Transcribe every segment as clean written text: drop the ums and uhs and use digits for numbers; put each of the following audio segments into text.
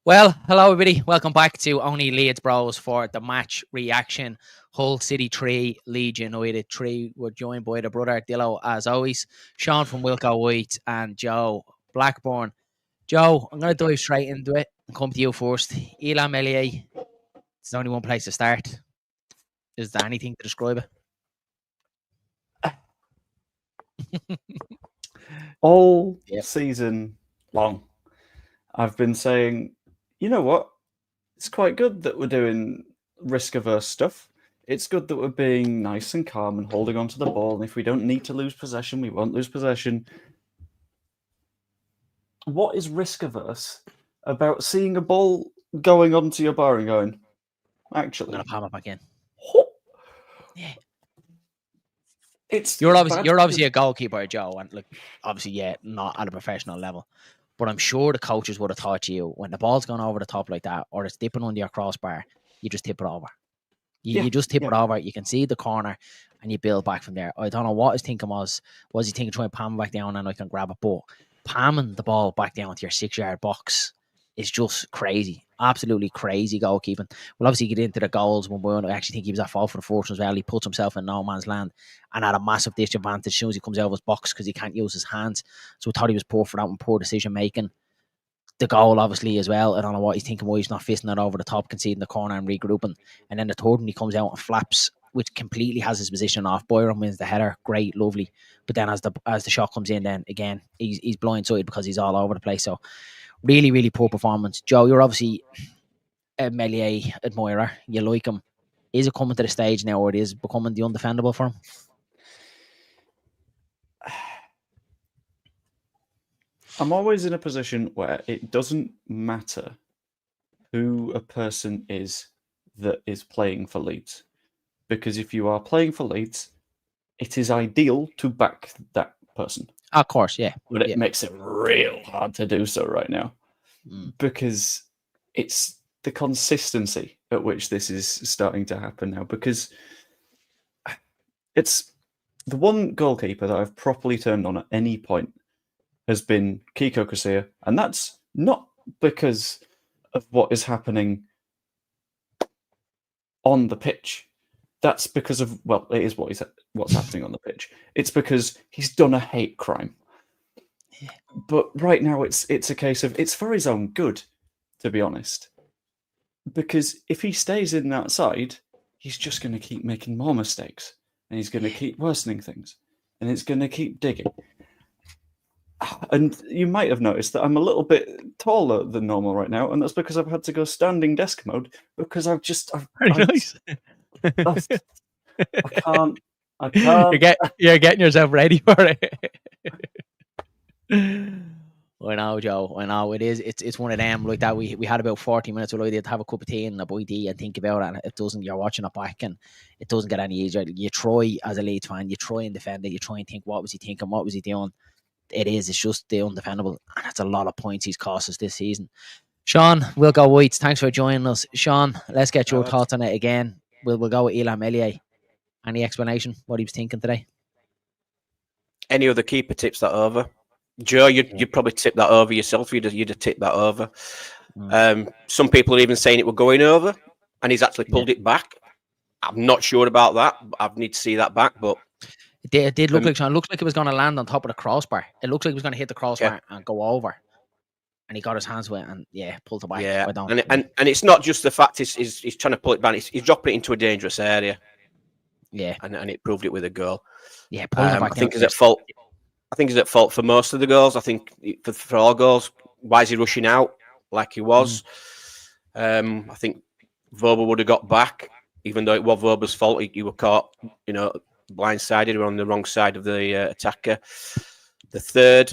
Well, hello everybody. Welcome back to OnlyLeedsBros for the match reaction. Hull City 3, Leeds United 3. We're joined by the brother Dillo as always, Sean from Wilco White and Joe Blackburn. Joe, I'm going to dive straight into it and come to you first. Isaac Meslier, there's only one place to start. Is there anything to describe it? All season long, I've been saying, you know what? It's quite good that we're doing risk-averse stuff. It's good that we're being nice and calm and holding on to the ball. And if we don't need to lose possession, we won't lose possession. What is risk-averse about seeing a ball going onto your bar and going, actually, I'm going to palm it back in. Yeah. You're obviously a goalkeeper, Joe, and look, obviously, not at a professional level. But I'm sure the coaches would have taught you when the ball's gone over the top like that, or it's dipping under your crossbar, you just tip it over. You just tip it over. You can see the corner, and you build back from there. I don't know what his thinking was. Was he thinking try and palm it back down and I can grab it? But palming the ball back down to your 6-yard box is just crazy. Absolutely crazy goalkeeping. We'll obviously get into the goals when we actually think he was at fault for the first one as well. He puts himself in no man's land and at a massive disadvantage as soon as he comes out of his box because he can't use his hands. So I thought he was poor for that one, poor decision making. The goal, obviously, as well. I don't know what he's thinking, why he's not fisting it over the top, conceding the corner and regrouping. And then the third one, he comes out and flaps, which completely has his position off. Byron wins the header. Great, lovely. But then as the shot comes in, then again, he's blindsided because he's all over the place. So really, really poor performance. Joe, you're obviously a Meslier admirer. You like him. Is it coming to the stage now where it is becoming the undefendable for him? I'm always in a position where it doesn't matter who a person is that is playing for Leeds. Because if you are playing for Leeds, it is ideal to back that person. Of course, yeah. But it makes it real hard to do so right now. Because it's the consistency at which this is starting to happen now. Because it's the one goalkeeper that I've properly turned on at any point has been Kiko Casilla, and that's not because of what is happening on the pitch. That's because of, well, it is what's happening on the pitch. It's because he's done a hate crime. Yeah. But right now it's a case of, it's for his own good, to be honest. Because if he stays in that side, he's just going to keep making more mistakes, and he's going to keep worsening things, and it's going to keep digging. And you might have noticed that I'm a little bit taller than normal right now, and that's because I've had to go standing desk mode because I nice. I can't. You're getting yourself ready for it. I know, Joe. I know it is. It's one of them like that. We had about 40 minutes where I did have a cup of tea and a bite and think about it. And it doesn't. You're watching it back, and it doesn't get any easier. You try as a Leeds fan. You try and defend it. You try and think, what was he thinking? What was he doing? It's just the undefendable, and that's a lot of points he's cost us this season. Sean, we'll go Whites. Thanks for joining us. Sean, let's get your thoughts on it again. We'll go with Isaac Meslier. Any explanation what he was thinking today? Any other keeper tips that over? Joe, you'd probably tip that over yourself. You'd have tipped that over. Some people are even saying it were going over, and he's actually pulled it back. I'm not sure about that. I need to see that back, but it did look like, Sean. It looked like it was going to land on top of the crossbar. It looks like it was going to hit the crossbar and go over. And he got his hands with it and pulled it back. Yeah, and it's not just the fact he's trying to pull it back. He's dropping it into a dangerous area. Yeah, and it proved it with a goal. Yeah, I think he's at fault. I think he's at fault for most of the goals. I think for all goals, why is he rushing out like he was? I think Verba would have got back, even though it was Verba's fault. He were caught, blindsided or on the wrong side of the attacker. The third,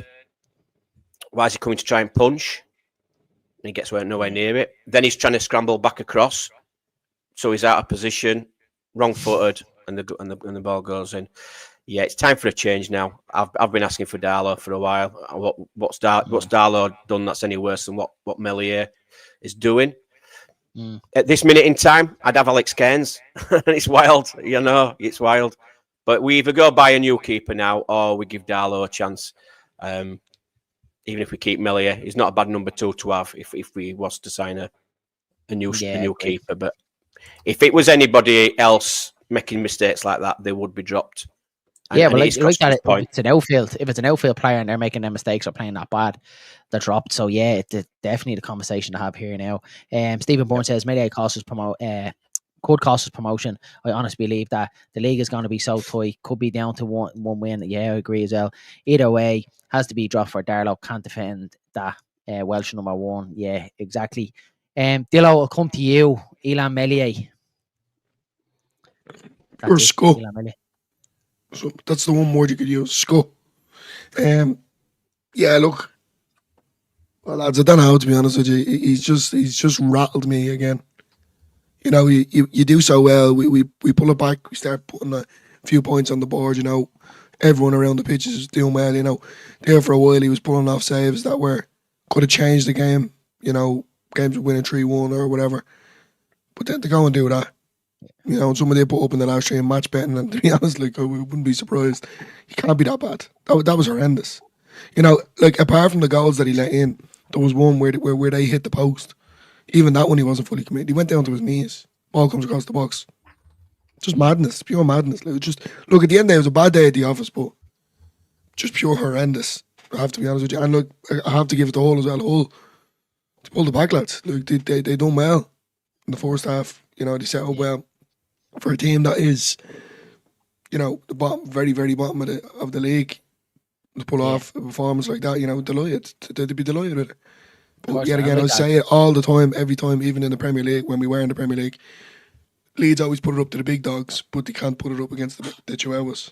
why is he coming to try and punch? And he gets nowhere near it. Then he's trying to scramble back across, so he's out of position, wrong-footed, and the ball goes in. Yeah, it's time for a change now. I've been asking for Darlow for a while. What's Darlow done that's any worse than what Meslier is doing? At this minute in time, I'd have Alex Cairns. It's wild, it's wild. But we either go buy a new keeper now or we give Darlow a chance. even if we keep Meslier, he's not a bad number 2 to have if we was to sign a new keeper. But if it was anybody else making mistakes like that, they would be dropped. But like that, if it's an outfield player and they're making their mistakes or playing that bad, they're dropped. So yeah, it's definitely the conversation to have here now. Stephen Bourne says Meslier could cost us promotion. I honestly believe that the league is going to be so tight. Could be down to one win. Yeah, I agree as well. Either way, has to be dropped for Darlow. Can't defend that. Welsh number 1. Yeah, exactly. Dillo, I'll come to you. Elan Meslier. Or Sco. So that's the one word you could use. Sco. Yeah, look. Well, lads, I don't know how to be honest with you. He's just rattled me again. You know, you do so well. We pull it back. We start putting a few points on the board. You know, everyone around the pitch is doing well. You know, there for a while he was pulling off saves that could have changed the game. You know, games winning 3-1 or whatever. But then to go and do that, you know, somebody put up in the last stream match betting, and to be honest, like, I wouldn't be surprised. He can't be that bad. That was horrendous. You know, like, apart from the goals that he let in, there was one where they hit the post. Even that one, he wasn't fully committed. He went down to his knees. Ball comes across the box. Just madness, pure madness. Like, just look, at the end, it was a bad day at the office, but just pure horrendous. I have to be honest with you. And look, I have to give it to Hull as well. Hull, to pull the back, lads. Look, they done well in the first half. You know, they set up well for a team that is, you know, the bottom, very, very bottom of the league. To pull off a performance like that, you know, delighted. They'd be delighted with it. But yet again, I say it all the time, every time, even in the Premier League, when we were in the Premier League, Leeds always put it up to the big dogs, but they can't put it up against the Chihuahuas.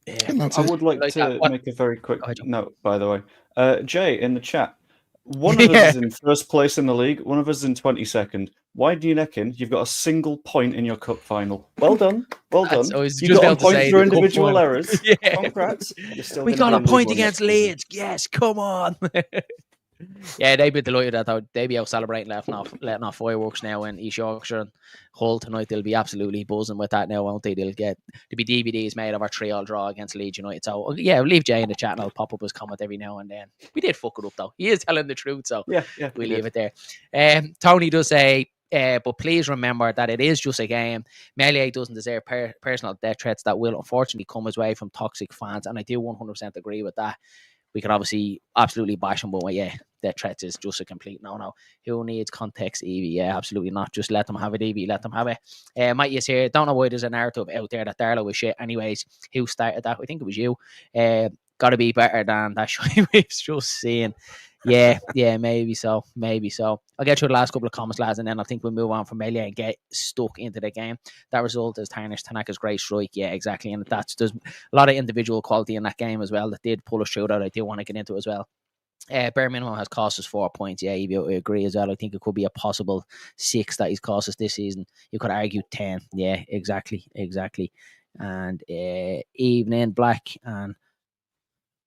Yeah. I would like to make a very quick note, by the way. Jay, in the chat, one of us is in first place in the league, one of us is in 22nd. Why do you neck in? You've got a single point in your cup final. Well done. Well done. You got a point through individual errors. Yeah. Congrats. We got a point against Leeds. Yes, come on. Yeah, they'd be delighted that they'd be out celebrating, letting off fireworks now in East Yorkshire and Hull tonight. They'll be absolutely buzzing with that now, won't they? There'll be DVDs made of our 3-3 draw against Leeds United. So yeah, we'll leave Jay in the chat and I'll pop up his comment every now and then. We did fuck it up though. He is telling the truth, so yeah, we'll leave it there. Tony does say, but please remember that it is just a game. Meslier doesn't deserve personal death threats that will unfortunately come his way from toxic fans, and I do 100% agree with that. We can obviously absolutely bash him, but yeah, death threats is just a complete no-no. Who needs context, Evie? Yeah, absolutely not. Just let them have it, Evie. Let them have it. Mike is here. Don't know why there's a narrative out there that Darlow was shit. Anyways, who started that? I think it was you. Got to be better than that shot we've just seen. Yeah, maybe so. I'll get through the last couple of comments, lads, and then I think we'll move on from Meslier and get stuck into the game. That result is tarnished Tanaka's great strike. Yeah, exactly. And there's a lot of individual quality in that game as well that did pull us through that I do want to get into as well. Bare minimum has cost us 4 points. Yeah, I agree as well. I think it could be a possible 6 that he's cost us this season. You could argue 10. Yeah, exactly. And evening, Black and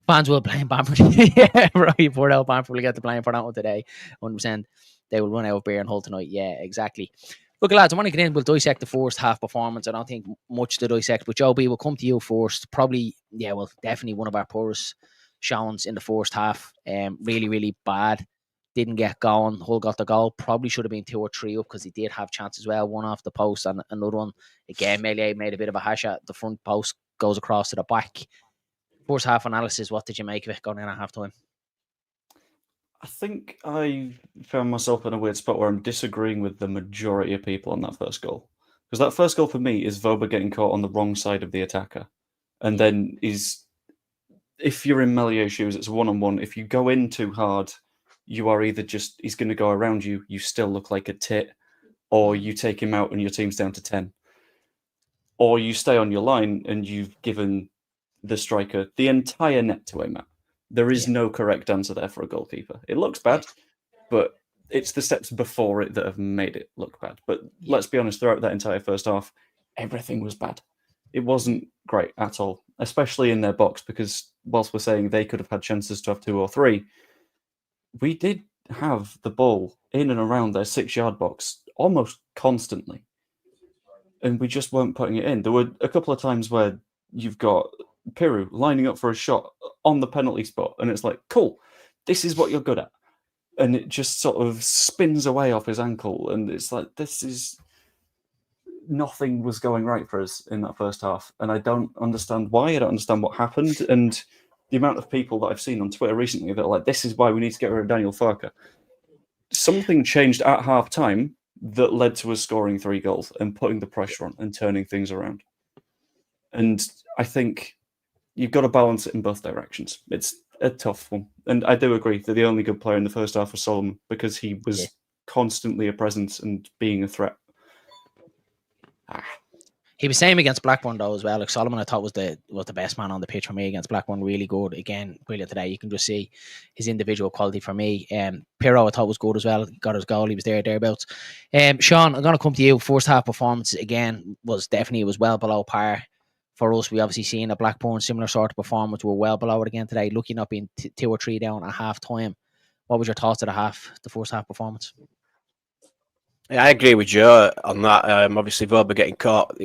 fans will blame Bamford. Yeah, right. Poor old Bamford will get the blame for that one today. 100%. They will run out of beer and Hull tonight. Yeah, exactly. Look, lads, I want to get in. We'll dissect the first half performance. I don't think much to dissect, but Joe B, will come to you first. Probably, definitely one of our poorest showings in the first half. Really, really bad. Didn't get going. Hull got the goal. Probably should have been 2 or 3 up because he did have chances as well. One off the post and another one. Again, Meslier made a bit of a hash at the front post, goes across to the back. First half analysis, what did you make of it going in at half time? I think I found myself in a weird spot where I'm disagreeing with the majority of people on that first goal. Because that first goal for me is Voba getting caught on the wrong side of the attacker. And then if you're in Meslier's shoes, it's 1-on-1. If you go in too hard, you are either he's going to go around you, you still look like a tit, or you take him out and your team's down to 10. Or you stay on your line and you've given the striker the entire net to aim at. There is no correct answer there for a goalkeeper. It looks bad, but it's the steps before it that have made it look bad. But let's be honest, throughout that entire first half, everything was bad. It wasn't great at all, especially in their box, because whilst we're saying they could have had chances to have 2 or 3, we did have the ball in and around their 6-yard box almost constantly. And we just weren't putting it in. There were a couple of times where you've got Piru lining up for a shot on the penalty spot, and it's like, cool, this is what you're good at. And it just sort of spins away off his ankle. And it's like, nothing was going right for us in that first half. And I don't understand why. I don't understand what happened. And the amount of people that I've seen on Twitter recently that are like, this is why we need to get rid of Daniel Farke. Something changed at half time that led to us scoring 3 goals and putting the pressure on and turning things around. And I think you've got to balance it in both directions. It's a tough one. And I do agree that the only good player in the first half was Solomon because he was constantly a presence and being a threat. He was same against Blackburn though as well. Like Solomon, I thought was the best man on the pitch for me against Blackburn. Really good. Again, brilliant today. You can just see his individual quality for me. Pirro, I thought was good as well. Got his goal. He was thereabouts. Sean, I'm going to come to you. First half performance again was well below par for us. We obviously seen a Blackburn similar sort of performance. We're well below it again today. Looking up being 2 or 3 down at half time. What was your thoughts of the first half performance? Yeah, I agree with Joe on that. Obviously, Verba getting caught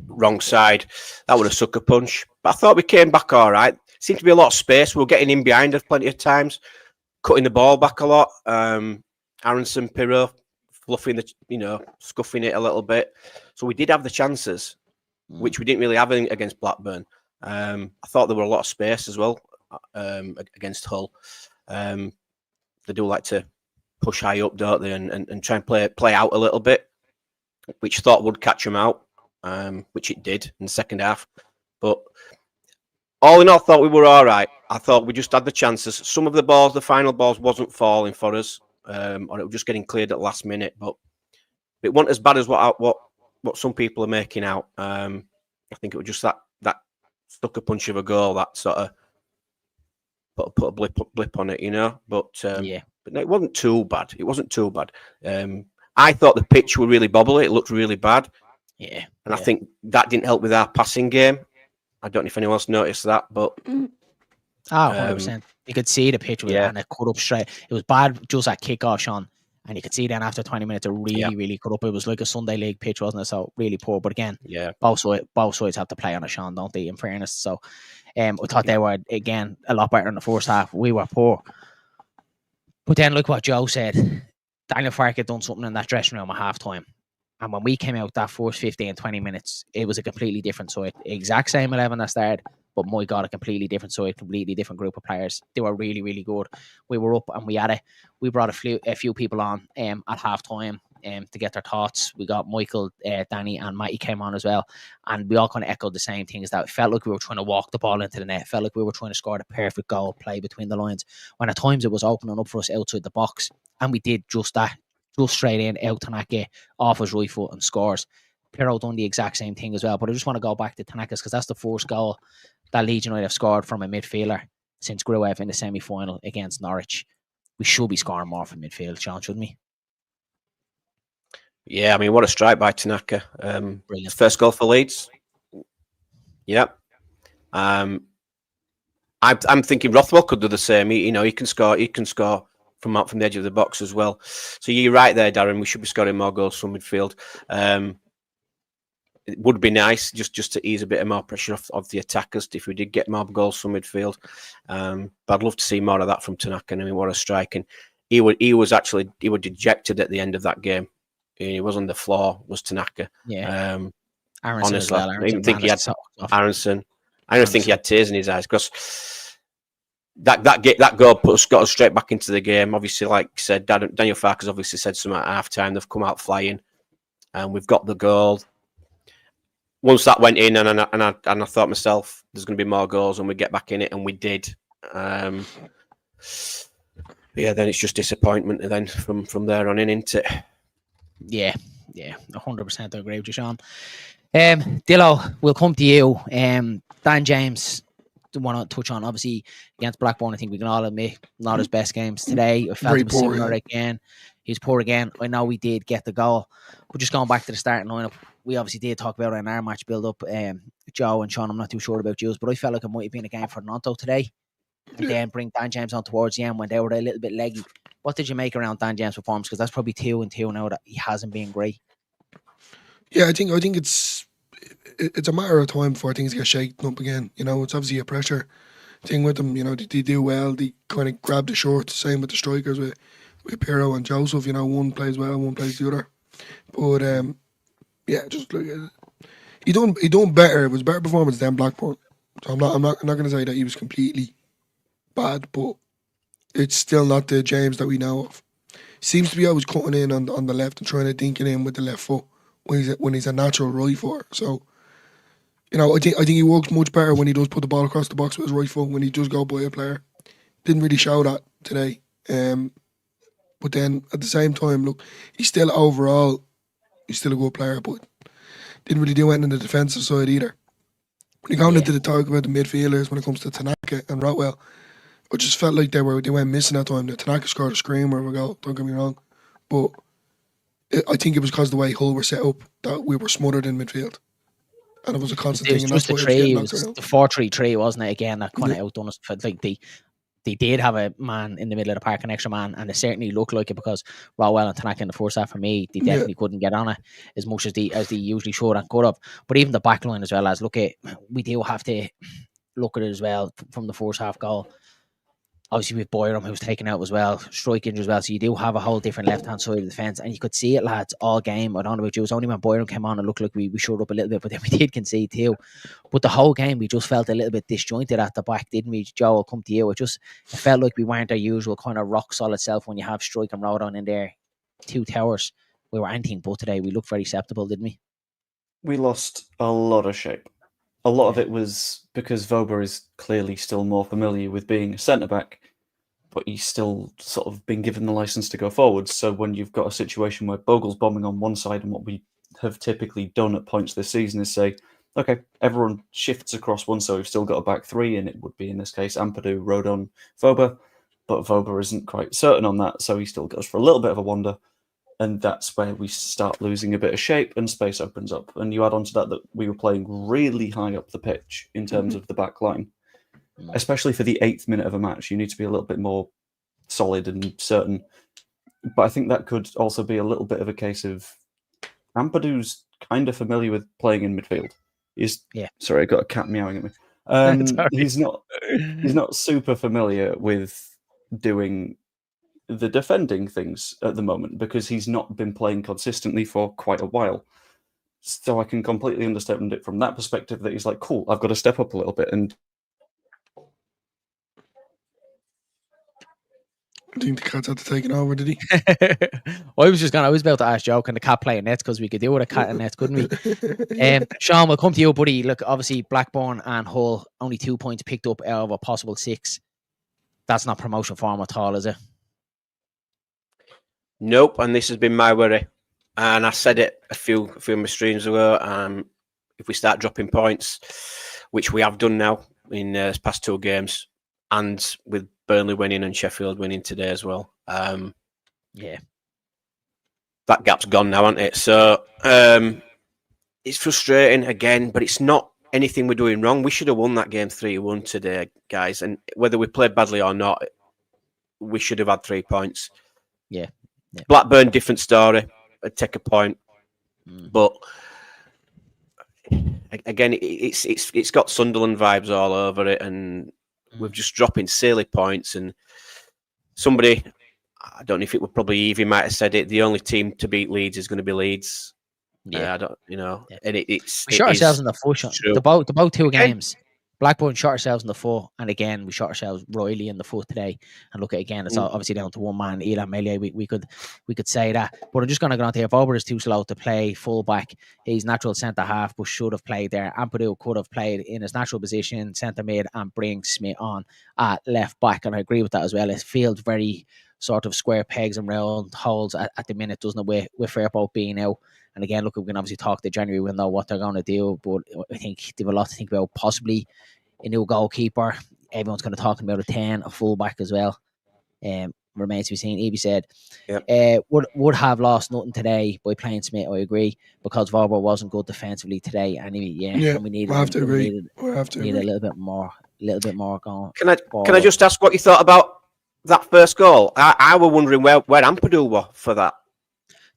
wrong side, that was a sucker punch. But I thought we came back all right. Seemed to be a lot of space. We were getting in behind us plenty of times, cutting the ball back a lot. Aronson, Pirro, fluffing scuffing it a little bit. So we did have the chances, which we didn't really have against Blackburn. I thought there were a lot of space as well against Hull. They do like to push high up, don't they, and try and play out a little bit, which I thought would catch them out, which it did in the second half. But all in all, I thought we were all right. I thought we just had the chances. Some of the final balls wasn't falling for us, or it was just getting cleared at the last minute. But it wasn't as bad as what some people are making out. I think it was just that sucker punch of a goal that sort of put a blip on it, But But no, it wasn't too bad. I thought the pitch were really bobbly. It looked really bad. Yeah. And I think that didn't help with our passing game. I don't know if anyone else noticed that, but 100%. You could see the pitch and it cut up straight. It was bad just at kick-off, Sean. And you could see then after 20 minutes, it really cut up. It was like a Sunday League pitch, wasn't it? So really poor. But again, both sides have to play on it, Sean, don't they, in fairness? So I thought they were, again, a lot better in the first half. We were poor. But then look what Joe said. Daniel Farke had done something in that dressing room at half-time. And when we came out that first 15, 20 minutes, it was a completely different side. Exact same 11 that started, but my God, a completely different side, completely different group of players. They were really, really good. We were up and we brought a few people on at half-time to get their thoughts. We got Michael, Danny and Matty came on as well. And we all kind of echoed the same things, that it felt like we were trying to walk the ball into the net. It felt like we were trying to score the perfect goal, play between the lines. When at times it was opening up for us outside the box. And we did just that. Just straight in, out Tanaka, off his right foot and scores. Pirro done the exact same thing as well. But I just want to go back to Tanaka's because that's the first goal that Leeds United have scored from a midfielder since Gruev in the semi-final against Norwich. We should be scoring more from midfield, Sean, shouldn't we? Yeah, I mean, what a strike by Tanaka. Brilliant. First goal for Leeds. Yep. I'm thinking Rothwell could do the same. He can score from the edge of the box as well. So you're right there, Darren. We should be scoring more goals from midfield. It would be nice just to ease a bit of more pressure off the attackers if we did get more goals from midfield. But I'd love to see more of that from Tanaka. I mean, what a strike. And he was dejected at the end of that game. He was on the floor, was Tanaka. Yeah. Aronson honestly, well. I didn't think he had Aronson. I don't think he had tears in his eyes because that goal got us straight back into the game. Obviously, like I said, Daniel Farke has obviously said something at half time. They've come out flying, and we've got the goal. Once that went in, and I thought myself, there's going to be more goals, and we get back in it, and we did. Then it's just disappointment. Then from there on in, isn't it? Yeah, 100%. I agree with you, Sean. Dillo, we'll come to you. Dan James. Want to touch on obviously against Blackburn. I think we can all admit not his best games today. I felt it was similar again. He's poor again. I know we did get the goal, but just going back to the starting lineup, we obviously did talk about it in our match build up. Joe and Sean, I'm not too sure about Jules, but I felt like it might have been a game for Nanto today, and then bring Dan James on towards the end when they were a little bit leggy. What did you make around Dan James' performance? Because that's probably 2-2 now that he hasn't been great. Yeah, I think it's a matter of time before things get shaken up again. It's obviously a pressure thing with them. You know, they do well. They kind of grab the short. Same with the strikers with Pirro and Joseph. You know, one plays well, one plays the other. But yeah, just look at it. He done better. It was better performance than Blackburn. So I'm not going to say that he was completely bad, but it's still not the James that we know of. Seems to be always cutting in on the left and trying to dink it in with the left foot when he's a natural right footer. So, you know, I think he works much better when he does put the ball across the box with his right foot, when he does go by a player. Didn't really show that today. But then at the same time, look, he's still a good player, but didn't really do anything on the defensive side either. When you go into the talk about the midfielders, when it comes to Tanaka and Rotwell, I just felt like they went missing that time. The Tanaka scored a screamer of a goal, don't get me wrong. But I think it was because of the way Hull were set up that we were smothered in midfield. And it was a constant thing. And that's why it was the 4-3-3, wasn't it? Again, that kind of outdone us. Like they did have a man in the middle of the park, an extra man, and it certainly looked like it because Rowell and Tanaka in the first half, for me, they definitely couldn't get on it as much as they usually should and could have. But even the back line as well, as we do have to look at it as well from the first half goal. Obviously with Boyram, who was taken out as well, strike injury as well, so you do have a whole different left-hand side of the defence, and you could see it, lads, all game. I don't know about you, it was only when Boyram came on and looked like we showed up a little bit, but then we did concede too. But the whole game, we just felt a little bit disjointed at the back, didn't we? Joe, I'll come to you. It felt like we weren't our usual kind of rock-solid self when you have Strike and Rodon in there, two towers. We were anything but today. We looked very acceptable, didn't we? We lost a lot of shape. A lot of it was because Vober is clearly still more familiar with being a centre-back, but he's still sort of been given the licence to go forward. So when you've got a situation where Bogle's bombing on one side, and what we have typically done at points this season is say, okay, everyone shifts across one, so we've still got a back three, and it would be, in this case, Ampadu, Rodon, Vober, but Vober isn't quite certain on that, so he still goes for a little bit of a wander. And that's where we start losing a bit of shape and space opens up. And you add on to that we were playing really high up the pitch in terms of the back line. Especially for the 8th minute of a match, you need to be a little bit more solid and certain. But I think that could also be a little bit of a case of Ampadu's kind of familiar with playing in midfield. Sorry, I got a cat meowing at me. He's not super familiar with doing the defending things at the moment because he's not been playing consistently for quite a while. So I can completely understand it from that perspective that he's like, cool, I've got to step up a little bit. And I think the cat's had to take it over, did he? I was about to ask Joe, can the cat play in nets? Because we could do with a cat in nets, couldn't we? Sean, we'll come to you, buddy. Look, obviously Blackburn and Hull, only 2 points picked up out of a possible 6. That's not promotion form at all, is it? Nope, and this has been my worry. And I said it a few of my streams ago. If we start dropping points, which we have done now in the past 2 games, and with Burnley winning and Sheffield winning today as well, that gap's gone now, hasn't it? So it's frustrating again, but it's not anything we're doing wrong. We should have won that game 3-1 today, guys. And whether we played badly or not, we should have had 3 points. Yeah. Blackburn, different story. I'd take a point, but again, it's got Sunderland vibes all over it, and we're just dropping silly points. And somebody, I don't know if it was probably Evie might have said it. The only team to beat Leeds is going to be Leeds. Yeah, I don't, and it's we shot ourselves in the foot. The both 2 games. Blackburn shot ourselves in the foot, and again we shot ourselves royally in the foot today. And look, again, it's obviously down to one man, Elan Meslier. We could say that, but I'm just going to go on to here. Vober is too slow to play full back. He's natural centre half, but should have played there. Ampadu could have played in his natural position, centre mid, and bring Schmidt on at left back. And I agree with that as well. It feels very sort of square pegs and round holes at the minute, doesn't it? With Fairport being out. And again, look, we can obviously talk to January. We'll know what they're going to do, but I think they have a lot to think about. Possibly a new goalkeeper. Everyone's going to talk about a 10, a fullback as well. Remains to be seen. Evie said, would have lost nothing today by playing Schmidt. I agree, because Vober wasn't good defensively today. And we need to agree. Need a little bit more going. Can I just ask what you thought about that first goal? I was wondering where Ampadu was for that.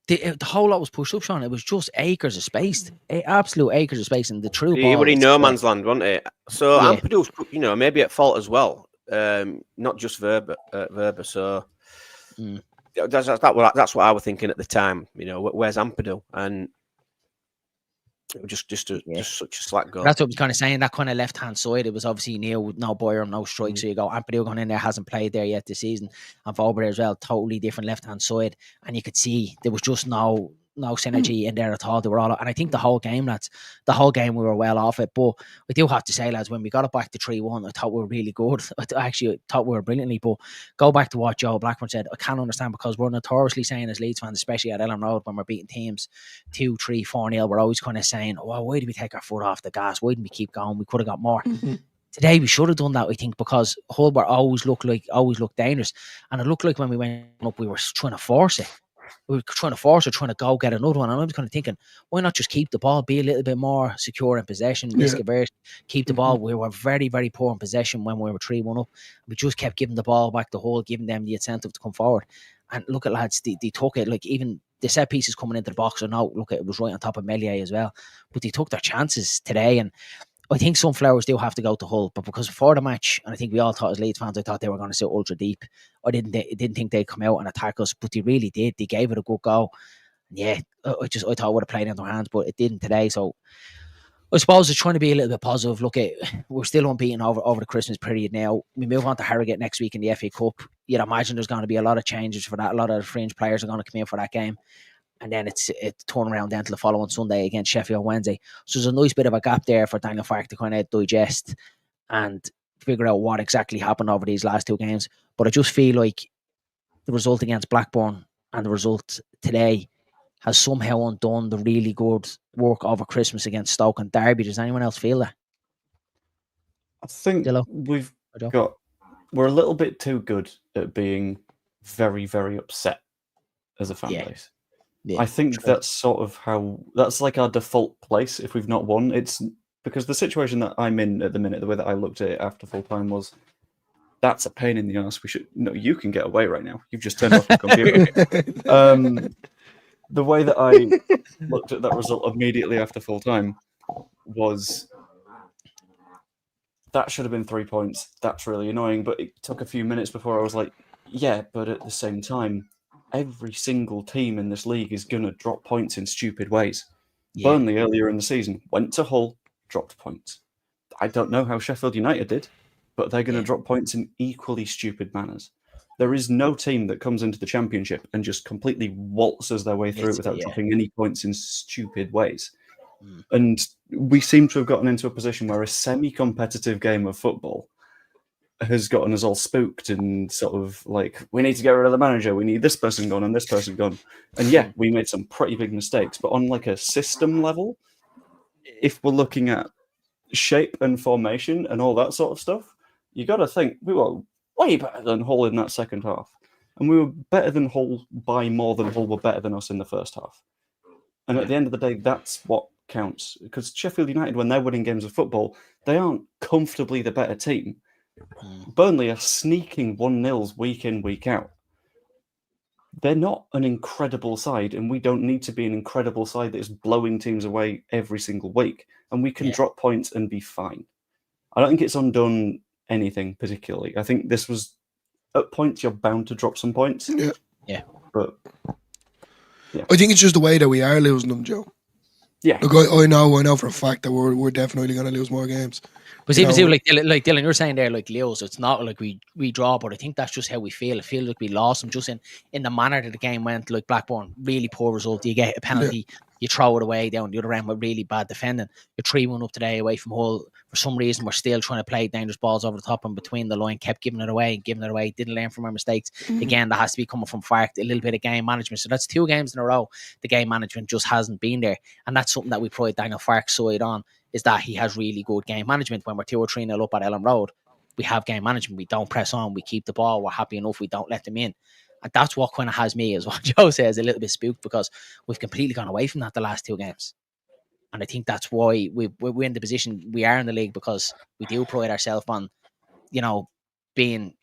the whole lot was pushed up, Sean. It was just acres of space, absolute acres of space, and the true He ball. were in no man's land, wasn't it? So Yeah. Ampadu's, maybe at fault as well. Not just Verba. So that's what I was thinking at the time. Where's Ampadu? And it was just such a slack goal. That's what I was kind of saying. That kind of left hand side, it was obviously Neil with no Boyer, no strike. So you go, Ampadu going in there, hasn't played there yet this season, and Vauber as well, totally different left hand side. And you could see there was just no synergy in there at all. They were all, and I think the whole game we were well off it. But I do have to say, lads, when we got it back to 3-1, I thought we were really good. I thought we were brilliantly. But go back to what Joe Blackburn said. I can't understand, because we're notoriously saying as Leeds fans, especially at Ellen Road, when we're beating teams 2-3, 4-0, we're always kind of saying, well, why did we take our foot off the gas? Why didn't we keep going? We could have got more. Today we should have done that, I think, because Hull always looked dangerous, and it looked like when we went up, we were trying to force it. We were trying to force it, trying to go get another one. And I was kind of thinking, why not just keep the ball, be a little bit more secure in possession, risk averse, keep the ball. We were very, very poor in possession when we were 3-1 up. We just kept giving the ball back to Hull, giving them the incentive to come forward. And look at lads, they took it, like even the set pieces coming into the box, or no, look, it was right on top of Meslier as well. But they took their chances today, and I think some flowers do have to go to Hull, but because before the match, and I think we all thought as Leeds fans, I thought they were going to sit ultra deep. I didn't think they'd come out and attack us, but they really did. They gave it a good go. Yeah, I thought it would have played in their hands, but it didn't today. So I suppose it's trying to be a little bit positive. Look, we're still unbeaten over the Christmas period now. We move on to Harrogate next week in the FA Cup. You'd imagine there's going to be a lot of changes for that. A lot of the fringe players are going to come in for that game. And then it's turn around then to the following Sunday against Sheffield Wednesday. So there's a nice bit of a gap there for Daniel Farke to kind of digest and figure out what exactly happened over these last two games. But I just feel like the result against Blackburn and the result today has somehow undone the really good work over Christmas against Stoke and Derby. Does anyone else feel that? I think Dillo? we're a little bit too good at being very, very upset as a fan base. Yeah, I think that's sort of that's like our default place if we've not won. It's because the situation that I'm in at the minute, the way that I looked at it after full time was, that's a pain in the ass. You can get away right now. You've just turned off your computer. The way that I looked at that result immediately after full time was, that should have been 3 points. That's really annoying. But it took a few minutes before I was like, yeah, but at the same time, every single team in this league is going to drop points in stupid ways. Yeah. Burnley earlier in the season went to Hull, dropped points. I don't know how Sheffield United did, but they're going to drop points in equally stupid manners. There is no team that comes into the Championship and just completely waltzes their way through without dropping any points in stupid ways. And we seem to have gotten into a position where a semi-competitive game of football has gotten us all spooked and sort of like, we need to get rid of the manager, we need this person gone and this person gone. And yeah, we made some pretty big mistakes, but on like a system level, if we're looking at shape and formation and all that sort of stuff, you got to think we were way better than Hull in that second half. And we were better than Hull by more than Hull were better than us in the first half. And at the end of the day, that's what counts. Because Sheffield United, when they're winning games of football, they aren't comfortably the better team. Burnley are sneaking 1-0s week in, week out. They're not an incredible side, and we don't need to be an incredible side that is blowing teams away every single week. And we can drop points and be fine. I don't think it's undone anything particularly. I think this was, at points, you're bound to drop some points. Yeah. But, I think it's just the way that we are losing them, Joe. Yeah. Look, I know for a fact that we're definitely going to lose more games. But even like Dylan, you're saying there, like Leo, so it's not like we draw, but I think that's just how we feel. It feels like we lost them just in the manner that the game went. Like Blackburn, really poor result. You get a penalty, you throw it away down the other end with really bad defending. You're 3-1 up today away from Hull. For some reason, we're still trying to play dangerous balls over the top and between the line, kept giving it away, didn't learn from our mistakes. Again, that has to be coming from Farke, a little bit of game management. So that's 2 games in a row. The game management just hasn't been there. And that's something that we pride Daniel Farke's side on, is that he has really good game management. When we're 2 or 3-0 up at Ellen Road, we have game management. We don't press on. We keep the ball. We're happy enough. We don't let them in. And that's what kind of has me, as what Joe says, a little bit spooked, because we've completely gone away from that the last 2 games. And I think that's why we're in the position we are in the league, because we do pride ourselves on, being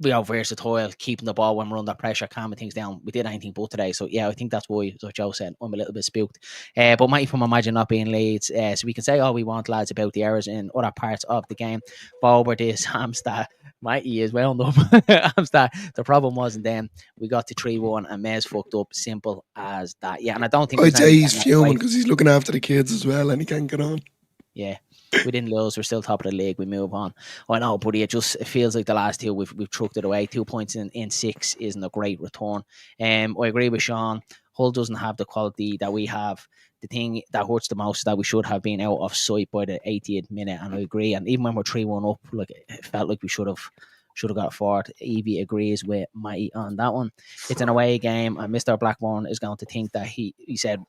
we are versatile, keeping the ball when we're under pressure, calming things down. We did anything but today. So, yeah, I think that's why, as Joe said, I'm a little bit spooked. But might from imagine not being Leeds. So we can say all we want, lads, about the errors in other parts of the game. But over this Hamster, mighty is wound up. Hamster, the problem wasn't them. We got to 3-1 and Mez fucked up. Simple as that. Yeah, and I don't think I'd say he's fuming because he's looking after the kids as well and he can't get on. Yeah. We didn't lose. We're still top of the league. We move on. I know, buddy. It feels like the last two we've trucked it away. 2 points in 6 isn't a great return. I agree with Sean. Hull doesn't have the quality that we have. The thing that hurts the most is that we should have been out of sight by the 80th minute, and I agree. And even when we're 3-1 up, like it felt like we should have got forward. Evie agrees with Matty on that one. It's an away game, and Mr. Blackburn is going to think that he said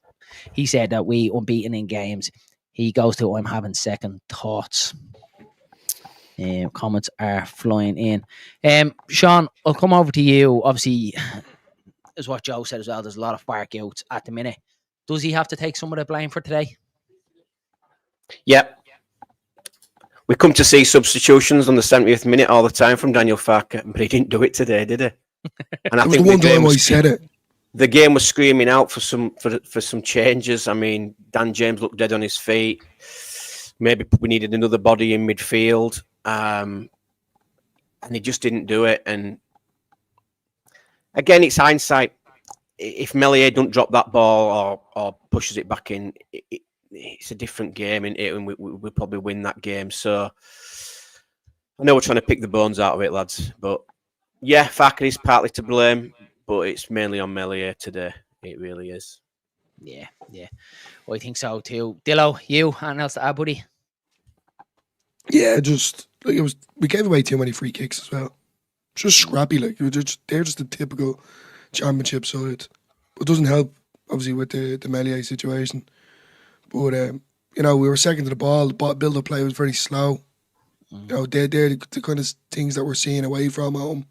that we unbeaten in games. He goes to, I'm having second thoughts. Comments are flying in. Sean, I'll come over to you. Obviously, as what Joe said as well, there's a lot of Farke outs at the minute. Does he have to take some of the blame for today? Yep. We come to see substitutions on the 70th minute all the time from Daniel Farke, but he didn't do it today, did he? And I think the one time I said it. The game was screaming out for some changes. I mean, Dan James looked dead on his feet. Maybe we needed another body in midfield, and he just didn't do it. And again, it's hindsight. If Meslier don't drop that ball or pushes it back in, it's a different game, and we probably win that game. So I know we're trying to pick the bones out of it, lads, but yeah, Farke is partly to blame. But it's mainly on Meslier today. It really is. Yeah. I think so too. Dillo, you, anything else to add, buddy? Yeah, just like we gave away too many free kicks as well. Just scrappy, like they're just a typical championship side. It doesn't help, obviously, with the Meslier situation. But we were second to the ball. The build-up play was very slow. They're the kind of things that we're seeing away from home.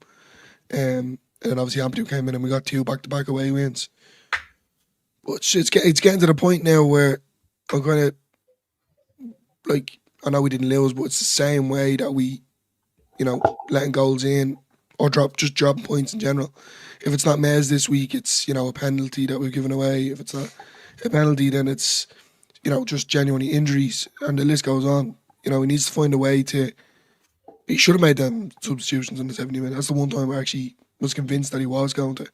And obviously Ampadu came in and we got 2 back-to-back away wins. But it's getting to the point now where I'm kind of, like, I know we didn't lose, but it's the same way that we, letting goals in or dropping points in general. If it's not Mez this week, it's, a penalty that we've given away. If it's not a penalty, then it's, just genuinely injuries. And the list goes on. He needs to find a way to... He should have made them substitutions in the 70 minutes. That's the one time I actually was convinced that he was going to,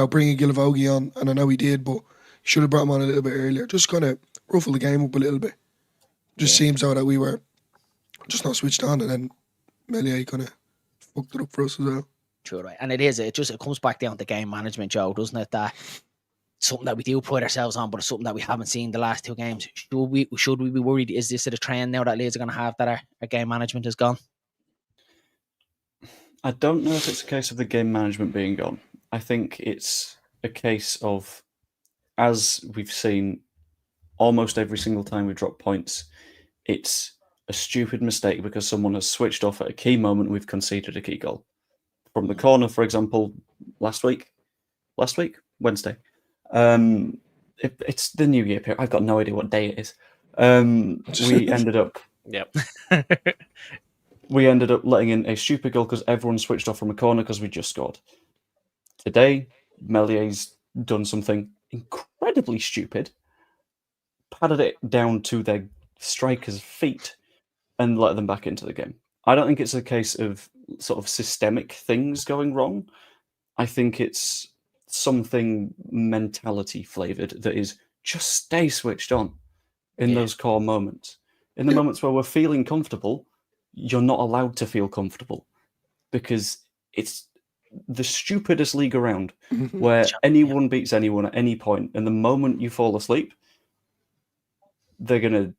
bring a Gilavogi on, and I know he did, but he should have brought him on a little bit earlier. Just kind of ruffle the game up a little bit. Just seems so that we were just not switched on, and then Meslier kind of fucked it up for us as well. True, right. And it comes back down to game management, Joe, doesn't it? That something that we do pride ourselves on, but it's something that we haven't seen the last 2 games. Should we be worried? Is this a trend now that Leeds are going to have that our game management is gone? I don't know if it's a case of the game management being gone. I think it's a case of, as we've seen almost every single time we drop points, it's a stupid mistake because someone has switched off at a key moment. We've conceded a key goal. From the corner, for example, Wednesday. It's the New Year period. I've got no idea what day it is. We ended up... Yep. We ended up letting in a stupid goal because everyone switched off from a corner because we just scored. Today, Meslier's done something incredibly stupid, padded it down to their strikers' feet, and let them back into the game. I don't think it's a case of sort of systemic things going wrong. I think it's something mentality flavoured that is just stay switched on in those core moments. In the moments where we're feeling comfortable, you're not allowed to feel comfortable because it's the stupidest league around where anyone beats anyone at any point, and the moment you fall asleep, they're going to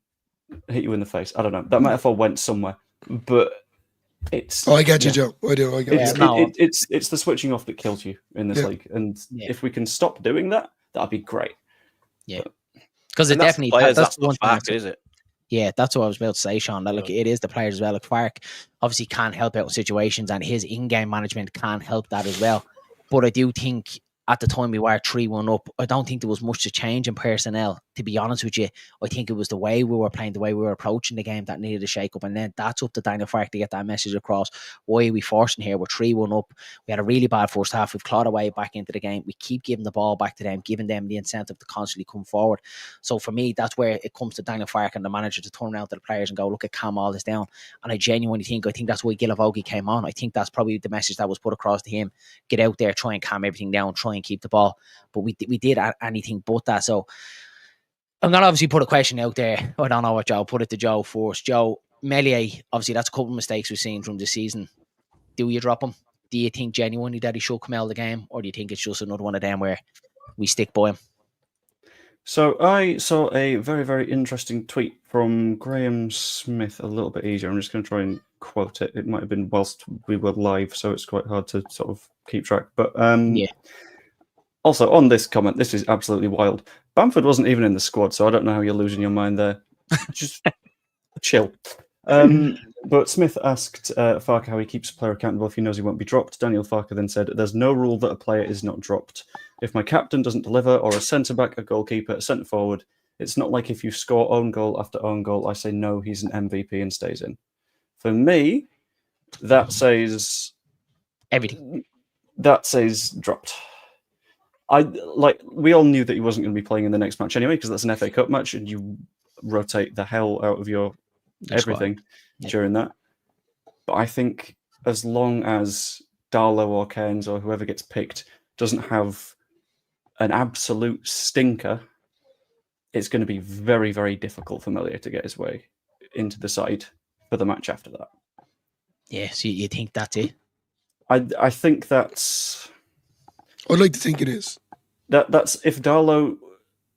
hit you in the face. I don't know. That metaphor went somewhere, but it's... I get you, Joe. I do. I get you. It's the switching off that kills you in this league, and if we can stop doing that, that'd be great. Yeah, because it definitely... That's one fact, is it? Yeah, that's what I was about to say, Sean. That, look, it is the players as well. Like Farke obviously can help out in situations, and his in-game management can help that as well. But I do think at the time we were 3-1 up. I don't think there was much to change in personnel, to be honest with you. I think it was the way we were playing, the way we were approaching the game that needed a shake up. And then that's up to Daniel Farke to get that message across. Why are we forcing here? We're 3-1 up. We had a really bad first half. We've clawed our way back into the game. We keep giving the ball back to them, giving them the incentive to constantly come forward. So for me, that's where it comes to Daniel Farke and the manager to turn around to the players and go, look, calm all this down. And I genuinely think that's why Gilavogi came on. I think that's probably the message that was put across to him. Get out there, try and calm everything down, try and keep the ball. But we did anything but that. So I'm going to obviously put a question out there. I don't know what Joe. Put it to Joe first. Joe, Meslier, obviously that's a couple of mistakes we've seen from the season. Do you drop him? Do you think genuinely that he should come out of the game? Or do you think it's just another one of them where we stick by him? So I saw a very, very interesting tweet from Graham Smith, a little bit easier. I'm just going to try and quote it. It might have been whilst we were live, so it's quite hard to sort of keep track. But yeah. Also, on this comment, this is absolutely wild. Bamford wasn't even in the squad, so I don't know how you're losing your mind there. Just chill. But Smith asked Farke how he keeps a player accountable if he knows he won't be dropped. Daniel Farke then said, there's no rule that a player is not dropped. If my captain doesn't deliver, or a centre-back, a goalkeeper, a centre-forward, it's not like if you score own goal after own goal, I say, no, he's an MVP and stays in. For me, that says... everything. That says dropped. We all knew that he wasn't going to be playing in the next match anyway, because that's an FA Cup match, and you rotate the hell out of your everything during that. But I think as long as Darlow or Cairns or whoever gets picked doesn't have an absolute stinker, it's going to be very, very difficult for Meslier to get his way into the side for the match after that. Yeah, so you think that's it? I think that's... I'd like to think it is. That's if Darlow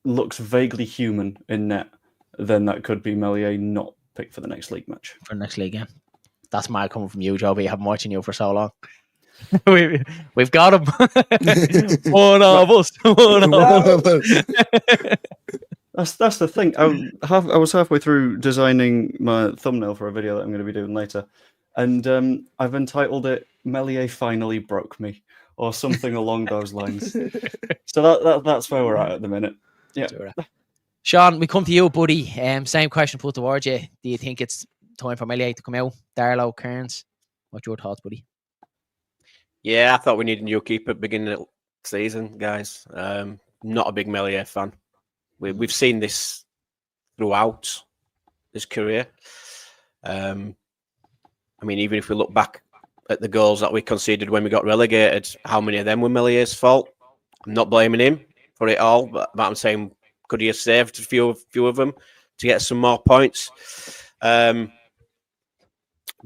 looks vaguely human in net, then that could be Meslier not picked for the next league match. For the next league game. That's mad coming from you, Joe, but you haven't watching you for so long. We've got him. One of us. That's the thing. I was halfway through designing my thumbnail for a video that I'm going to be doing later, and I've entitled it "Meslier Finally Broke Me," or something along those lines. So that's where we're at the minute. Yeah. Sean, we come to you, buddy. Same question put towards you. Do you think it's time for Meslier to come out? Darlow, Cairns, what's your thoughts, buddy? Yeah, I thought we needed a new keeper at the beginning of the season, guys. Not a big Meslier fan. We've seen this throughout his career. I mean, even if we look back at the goals that we conceded when we got relegated, how many of them were Mellier's fault? I'm not blaming him for it all, but I'm saying, could he have saved a few of them to get some more points? But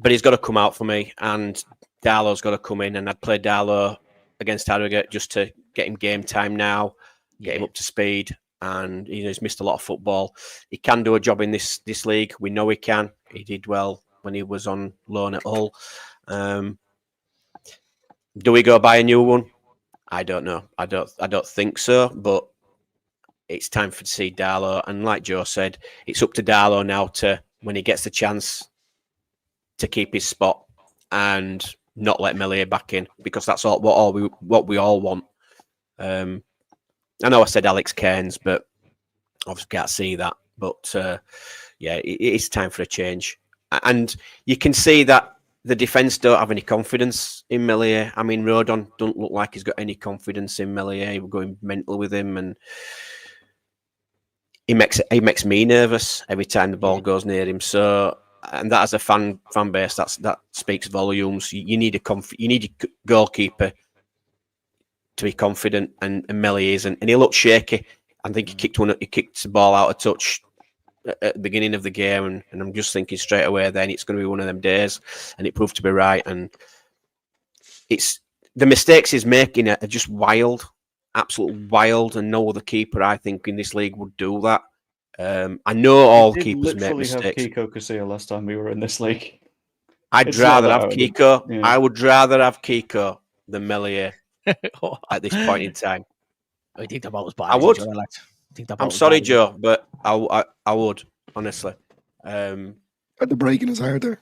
he's got to come out for me, and Darlow's got to come in, and I'd play Darlow against Harrogate just to get him game time now, get him up to speed, and he's missed a lot of football. He can do a job in this league. We know he can. He did well when he was on loan at Hull. Do we go buy a new one? I don't know. I don't think so, but it's time to see Darlow. And like Joe said, it's up to Darlow now to, when he gets the chance, to keep his spot and not let Meslier back in, because that's what we all want. I know I said Alex Cairns, but obviously can't see that. But yeah, it is time for a change. And you can see that the defence don't have any confidence in Meslier. I mean, Rodon doesn't look like he's got any confidence in Meslier. We're going mental with him, and he makes me nervous every time the ball goes near him. So, and that as a fan base, that speaks volumes. You need a goalkeeper to be confident, and Meslier isn't. And he looked shaky. I think he kicked the ball out of touch at the beginning of the game, and I'm just thinking straight away then it's going to be one of them days, and it proved to be right. And it's the mistakes he's making are just wild, absolute wild, and no other keeper I think in this league would do that. I know all keepers make mistakes. Have Kiko Casilla last time we were in this league. I'd rather have Kiko. Yeah. I would rather have Kiko than Meslier at this point in time. I think that was bad. I would. I'm sorry, Joe, but I would, honestly. At the break in his heart there.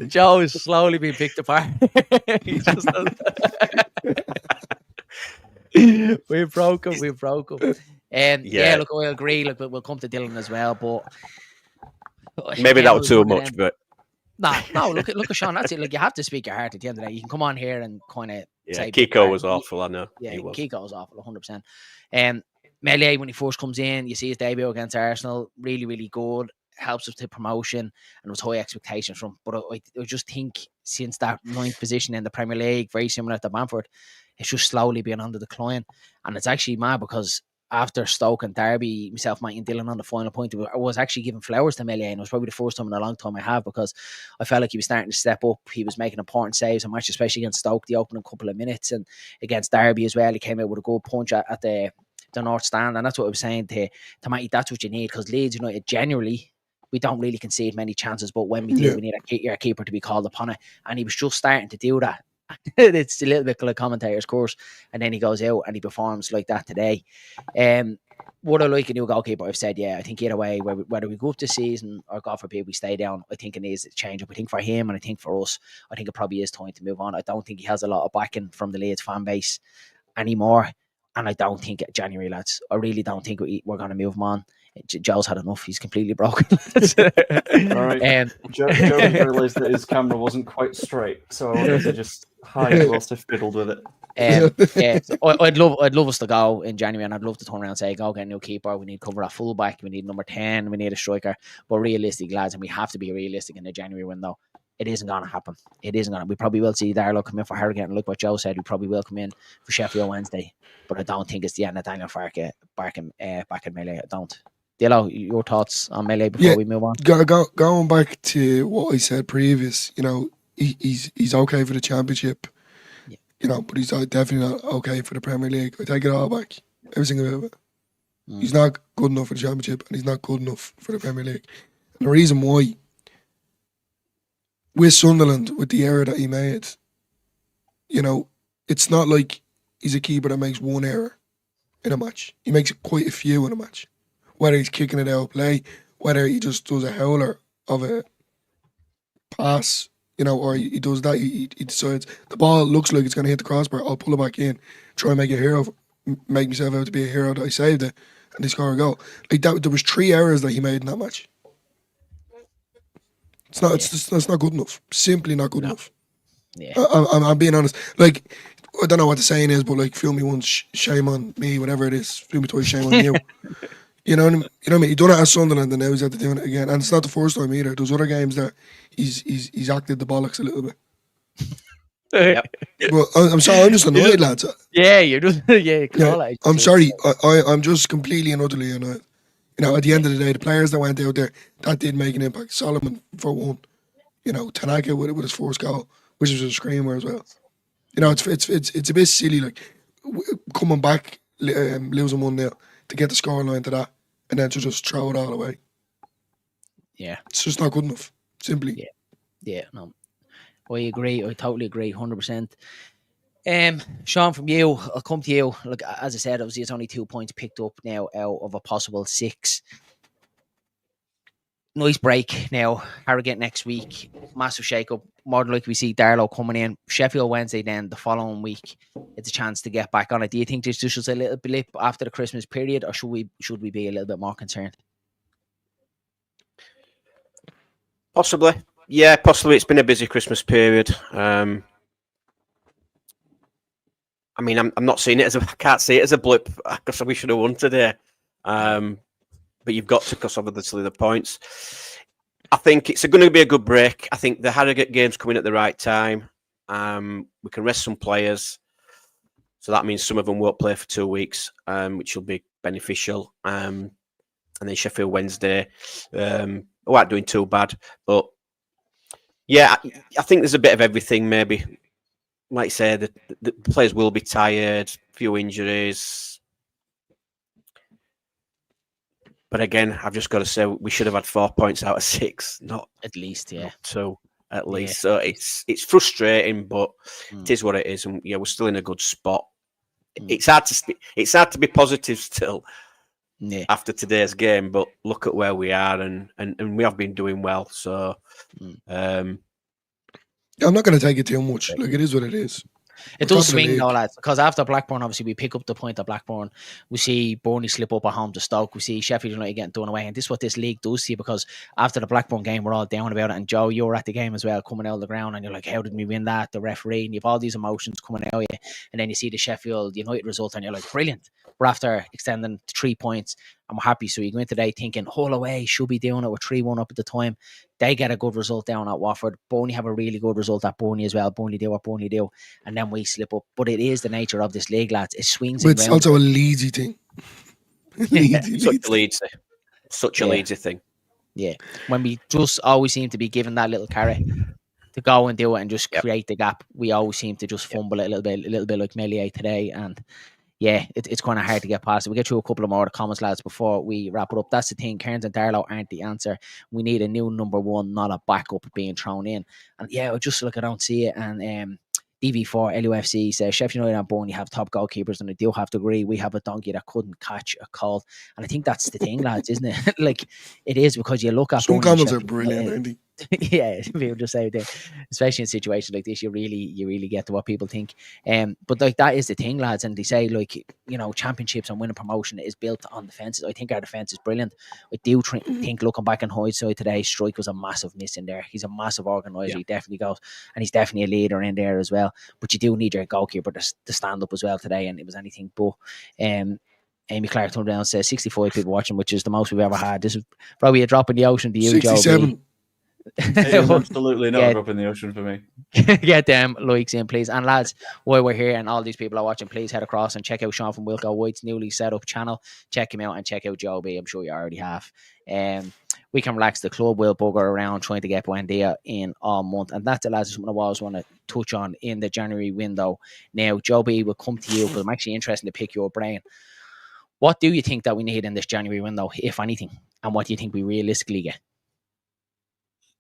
Joe is slowly being picked apart. He just does. We broke him. And Yeah. look, I agree. Look, we'll come to Dylan as well, but Maybe that again, was too much, but no. Look at Sean. That's it. Like, you have to speak your heart at the end of the day. You can come on here and kind of yeah, say Kiko was awful. I know. Yeah, He was. Kiko was awful, 100%. Meslier, when he first comes in, you see his debut against Arsenal, really, really good. Helps us to promotion, and there was high expectations from. But I just think since that 9th position in the Premier League, very similar to Bamford, it's just slowly been on the decline. And it's actually mad because after Stoke and Derby, myself, Mike, and Dylan on the final point, I was actually giving flowers to Meslier, and it was probably the first time in a long time I have, because I felt like he was starting to step up. He was making important saves in match, especially against Stoke, the opening couple of minutes, and against Derby as well. He came out with a good punch at the North Stand, and that's what I was saying to Matty. That's what you need, because Leeds United generally, we don't really concede many chances, but when we do, we need our keeper to be called upon it, and he was just starting to do that. It's a little bit like commentator's course, and then he goes out and he performs like that today. Would I like a new goalkeeper? I've said, I think either way, whether we go up this season or God forbid we stay down, I think it needs to change up. I think for him and I think for us, I think it probably is time to move on. I don't think he has a lot of backing from the Leeds fan base anymore, and I don't think January, lads, I really don't think we're going to move him on. Joe's had enough. He's completely broken. Right. Joe didn't realise that his camera wasn't quite straight, so I wanted to just hide whilst I fiddled with it. I'd love us to go in January, and I'd love to turn around and say, go get a new keeper. We need cover at fullback. We need number 10. We need a striker. But realistic, lads, and we have to be realistic in the January window. It isn't going to happen. It isn't going to. We probably will see Darlow come in for Harrogate, and look what Joe said. We probably will come in for Sheffield Wednesday, but I don't think it's the end of Daniel Farke back in Meslier. I don't. Dillo, your thoughts on Meslier before we move on? Going back to what I said previous, he's okay for the Championship, but he's definitely not okay for the Premier League. I take it all back, every single bit of it. He's not good enough for the Championship, and he's not good enough for the Premier League. And the reason why, with Sunderland, with the error that he made, it's not like he's a keeper that makes one error in a match. He makes quite a few in a match. Whether he's kicking it out of play, whether he just does a howler of a pass, or he does that, he decides the ball looks like it's going to hit the crossbar, I'll pull it back in, try and make myself out to be a hero that I saved it, and they score a goal. Like that, there was 3 errors that he made in that match. It's not. It's not good enough. Simply not good enough. Yeah, I'm being honest. Like, I don't know what the saying is, but like, fool me once, shame on me. Whatever it is, fool me twice, shame on you. You know what I mean? He done it at Sunderland, and now he's had to do it again. And it's not the first time either. There's other games that he's acted the bollocks a little bit. Yep. But I'm sorry, I'm just annoyed, lads. Yeah, you're just I'm sorry. I'm just completely and utterly annoyed. At the end of the day, the players that went out there, that did make an impact. Solomon, for one. Tanaka with his first goal, which was a screamer as well. It's a bit silly, like, coming back, losing 1-0 to get the scoreline to that, and then to just throw it all away. Yeah. It's just not good enough, simply. Yeah, no. I agree. I totally agree, 100%. Sean, from you, I'll come to you. Look, as I said, obviously it's only 2 points picked up now out of a possible 6. Nice break now. Harrogate next week. Massive shake-up. More than likely we see Darlow coming in. Sheffield Wednesday then the following week. It's a chance to get back on it. Do you think this just was a little blip after the Christmas period, or should we be a little bit more concerned? Possibly. Yeah, possibly. It's been a busy Christmas period. I mean, I'm not seeing it I can't see it as a blip because we should have won today. But you've got to, because obviously the points. I think it's going to be a good break. I think the Harrogate game's coming at the right time. We can rest some players. So that means some of them won't play for 2 weeks, which will be beneficial. And then Sheffield Wednesday, we aren't doing too bad. But yeah, I think there's a bit of everything maybe. Like I said, the players will be tired, few injuries. But again, I've just got to say we should have had 4 points out of 6, not at least, yeah, not 2 at least. So it's frustrating, but it is what it is, and we're still in a good spot. It's hard to be positive still after today's game, but look at where we are, and we have been doing well. So I'm not going to take it too much. Like, it is what it is. It does swing though, lads, because after Blackburn, obviously, we pick up the point at Blackburn. We see Burnley slip up at home to Stoke. We see Sheffield United getting thrown away. And this is what this league does to you, because after the Blackburn game, we're all down about it. And Joe, you were at the game as well, coming out of the ground, and you're like, how did we win that? The referee, and you have all these emotions coming out of you. And then you see the Sheffield United result, and you're like, brilliant. We're after extending to 3 points, and we're happy. So you go into today thinking, whole away, should be doing it with 3-1 up at the time. They get a good result down at Watford. Burnley have a really good result at Burnley as well. Burnley do what Burnley do, and then we slip up. But it is the nature of this league, lads. It swings. But it's also a Leedsy thing. Such a Leedsy thing. Yeah, when we just always seem to be given that little carrot to go and do it and just create the gap, we always seem to just fumble it a little bit like Meslier today. And yeah, it's kind of hard to get past it. We'll get through a couple of more of the comments, lads, before we wrap it up. That's the thing. Cairns and Darlow aren't the answer. We need a new number one, not a backup being thrown in. And yeah, I just look, I don't see it. And DV4 LUFC says Sheffield United and Burnley have top goalkeepers, and I do have to agree. We have a donkey that couldn't catch a call, and I think that's the thing, lads, isn't it? Like it is, because you look at some Burnley, comments are brilliant, aren't they? Yeah, people just say that, especially in situations like this, you really get to what people think. But like that is the thing, lads, and they say, like, you know, championships and winning promotion is built on defenses. I think our defense is brilliant. I do think looking back on hindsight today, Strike was a massive miss in there. He's a massive organizer. He definitely goes, and he's definitely a leader in there as well. But you do need your goalkeeper to stand up as well today, and it was anything but. Amy Clark turned around and says 65 people watching, which is the most we've ever had. This is probably a drop in the ocean to you, 67. Joe. It is absolutely not a drop in the ocean for me. Get them likes in, please. And lads, while we're here and all these people are watching, please head across and check out Sean from Wilco White's newly set up channel. Check him out and check out Joe B. I'm sure you already have. We can relax the club. We'll bugger around trying to get Buendia in all month. And that's the lads, something I always want to touch on in the January window. Now, Joe B, will come to you, because I'm actually interested to pick your brain. What do you think that we need in this January window, if anything? And what do you think we realistically get?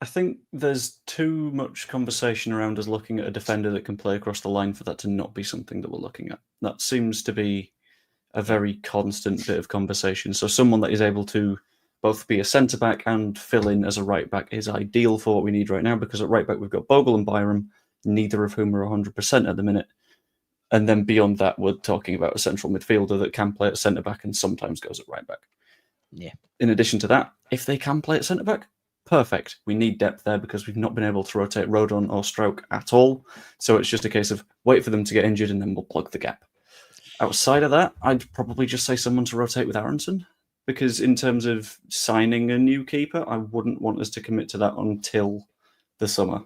I think there's too much conversation around us looking at a defender that can play across the line for that to not be something that we're looking at. That seems to be a very constant bit of conversation. So someone that is able to both be a centre-back and fill in as a right-back is ideal for what we need right now, because at right-back we've got Bogle and Byram, neither of whom are 100% at the minute. And then beyond that, we're talking about a central midfielder that can play at centre-back and sometimes goes at right-back. Yeah. In addition to that, if they can play at centre-back, perfect. We need depth there because we've not been able to rotate Rodon or Stroke at all. So it's just a case of wait for them to get injured and then we'll plug the gap. Outside of that, I'd probably just say someone to rotate with Aronson, because in terms of signing a new keeper, I wouldn't want us to commit to that until the summer,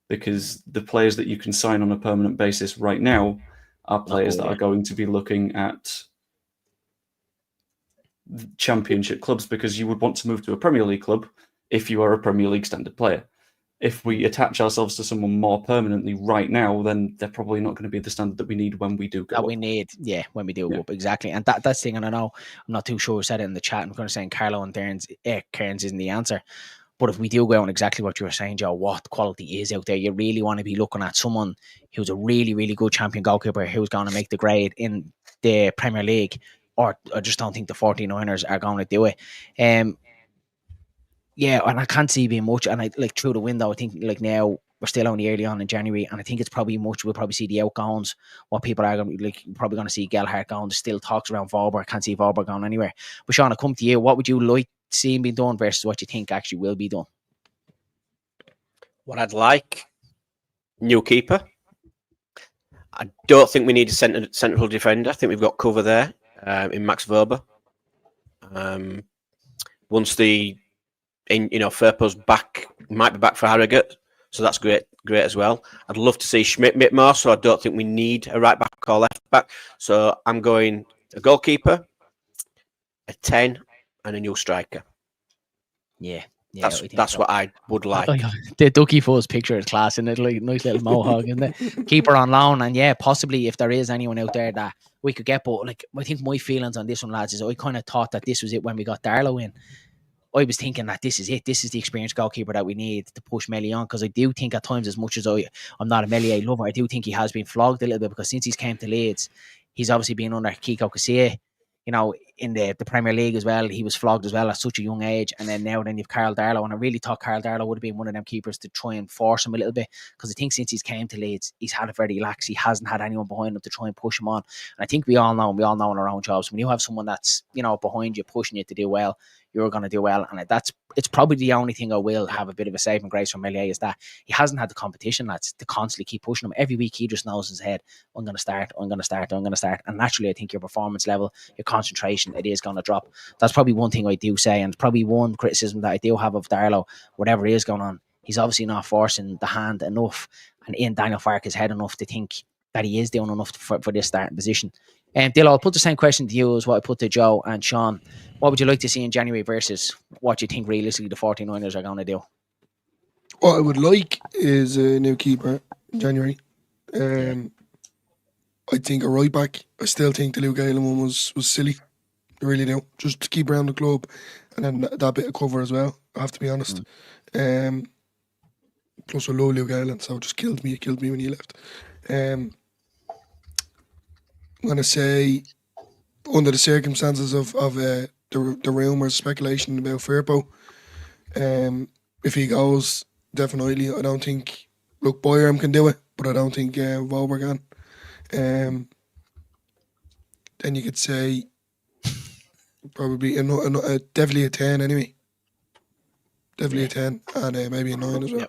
because the players that you can sign on a permanent basis right now are players that are going to be looking at championship clubs, because you would want to move to a Premier League club if you are a Premier League standard player. If we attach ourselves to someone more permanently right now, then they're probably not going to be the standard that we need when we do go up. When we do go up, exactly. And that's the thing, and I know I'm not too sure who said it in the chat. I'm going to say Carlo and Cairns isn't the answer. But if we do go on exactly what you were saying, Joe, what quality is out there, you really want to be looking at someone who's a really, really good champion goalkeeper who's going to make the grade in the Premier League, or I just don't think the 49ers are going to do it. Yeah, and I can't see being much. And I like through the window, I think like now we're still only early on in January, and I think it's probably much. We'll probably see the outgoings. What people are going to like, probably going to see Gelhardt going. There's still talks around Volber. Can't see Volber going anywhere. But Sean, I come to you. What would you like to see be done versus what you think actually will be done? What I'd like, new keeper. I don't think we need a central defender. I think we've got cover there in Max Verber. Once Firpo's back, might be back for Harrogate, so that's great as well. I'd love to see Schmidt a bit more, so I don't think we need a right back or left back. So I'm going a goalkeeper, a 10, and a new striker. Yeah. That's what I would like. The Ducky Foes picture is class, and it like nice little mohawk, isn't it? Keeper on loan, and yeah, possibly if there is anyone out there that we could get, but like I think my feelings on this one, lads, is I kind of thought that this was it when we got Darlow in. I was thinking that this is it. This is the experienced goalkeeper that we need to push Meslier on, because I do think at times, as much as I'm not a Meslier lover, I do think he has been flogged a little bit, because since he's came to Leeds, he's obviously been under Kiko Casilla. in the Premier League as well. He was flogged as well at such a young age. And then you've Carl Darlow. And I really thought Carl Darlow would have been one of them keepers to try and force him a little bit, because I think since he's came to Leeds, he's had it very lax. He hasn't had anyone behind him to try and push him on. And I think we all know in our own jobs, when you have someone that's, behind you, pushing you to do well, you're going to do well. And it's probably the only thing I will have a bit of a saving grace from Meslier, is that he hasn't had the competition, lads, to constantly keep pushing him. Every week he just knows in his head, I'm going to start. And naturally, I think your performance level, your concentration, it is going to drop. That's probably one thing I do say, and probably one criticism that I do have of Darlow, whatever is going on. He's obviously not forcing the hand enough and in Daniel Farke's head enough to think that he is doing enough for this starting position. Dillo, I'll put the same question to you as what I put to Joe and Sean. What would you like to see in January versus what you think realistically the 49ers are going to do? What I would like is a new keeper in January. I think a right back. I still think the Luke Galen one was silly. I really do. Just to keep around the club, and then that bit of cover as well. I have to be honest. Plus I love Luke Galen, so it just killed me. It killed me when he left. I'm gonna say, under the circumstances of the rumours, speculation about Firpo, if he goes, definitely. I don't think. Look, Boyerm can do it, but I don't think Volber can. Then you could say probably definitely a 10 anyway. Definitely a 10 and maybe a 9 as well.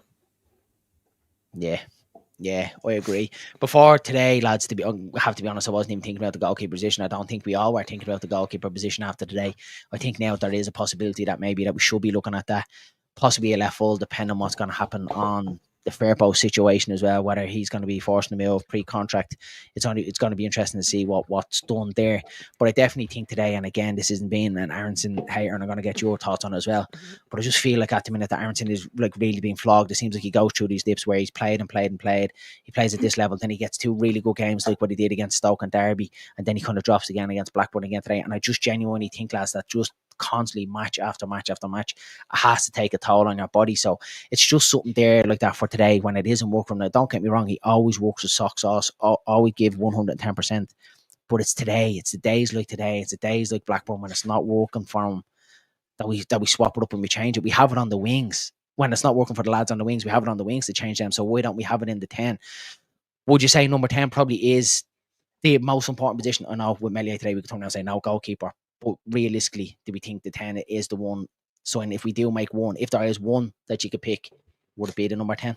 Yeah, I agree. Before today, lads, I have to be honest, I wasn't even thinking about the goalkeeper position. I don't think we all were thinking about the goalkeeper position after today. I think now there is a possibility that maybe that we should be looking at that. Possibly a left full, depending on what's going to happen on the Firpo situation as well, whether he's going to be forced to move pre-contract. It's going to be interesting to see what's done there. But I definitely think today, and again, this isn't being an Aronson hater, and I'm going to get your thoughts on it as well. But I just feel like at the minute that Aronson is like really being flogged. It seems like he goes through these dips where he's played. He plays at this level, then he gets 2 really good games like what he did against Stoke and Derby, and then he kind of drops again against Blackburn again today. And I just genuinely think, lads, that just constantly match after match after match, it has to take a toll on your body. So it's just something there like that for today when it isn't working. Now, don't get me wrong, he always works with socks off, always give 110%. But it's today, it's the days like today, it's the days like Blackburn when it's not working for him that we swap it up and we change it. We have it on the wings. When it's not working for the lads on the wings, we have it on the wings to change them. So why don't we have it in the 10? Would you say number 10 probably is the most important position? I know with Meslier today we could turn around and say no, goalkeeper. But realistically, do we think the 10 is the one? So, and if we do make one, if there is one that you could pick, would it be the number 10?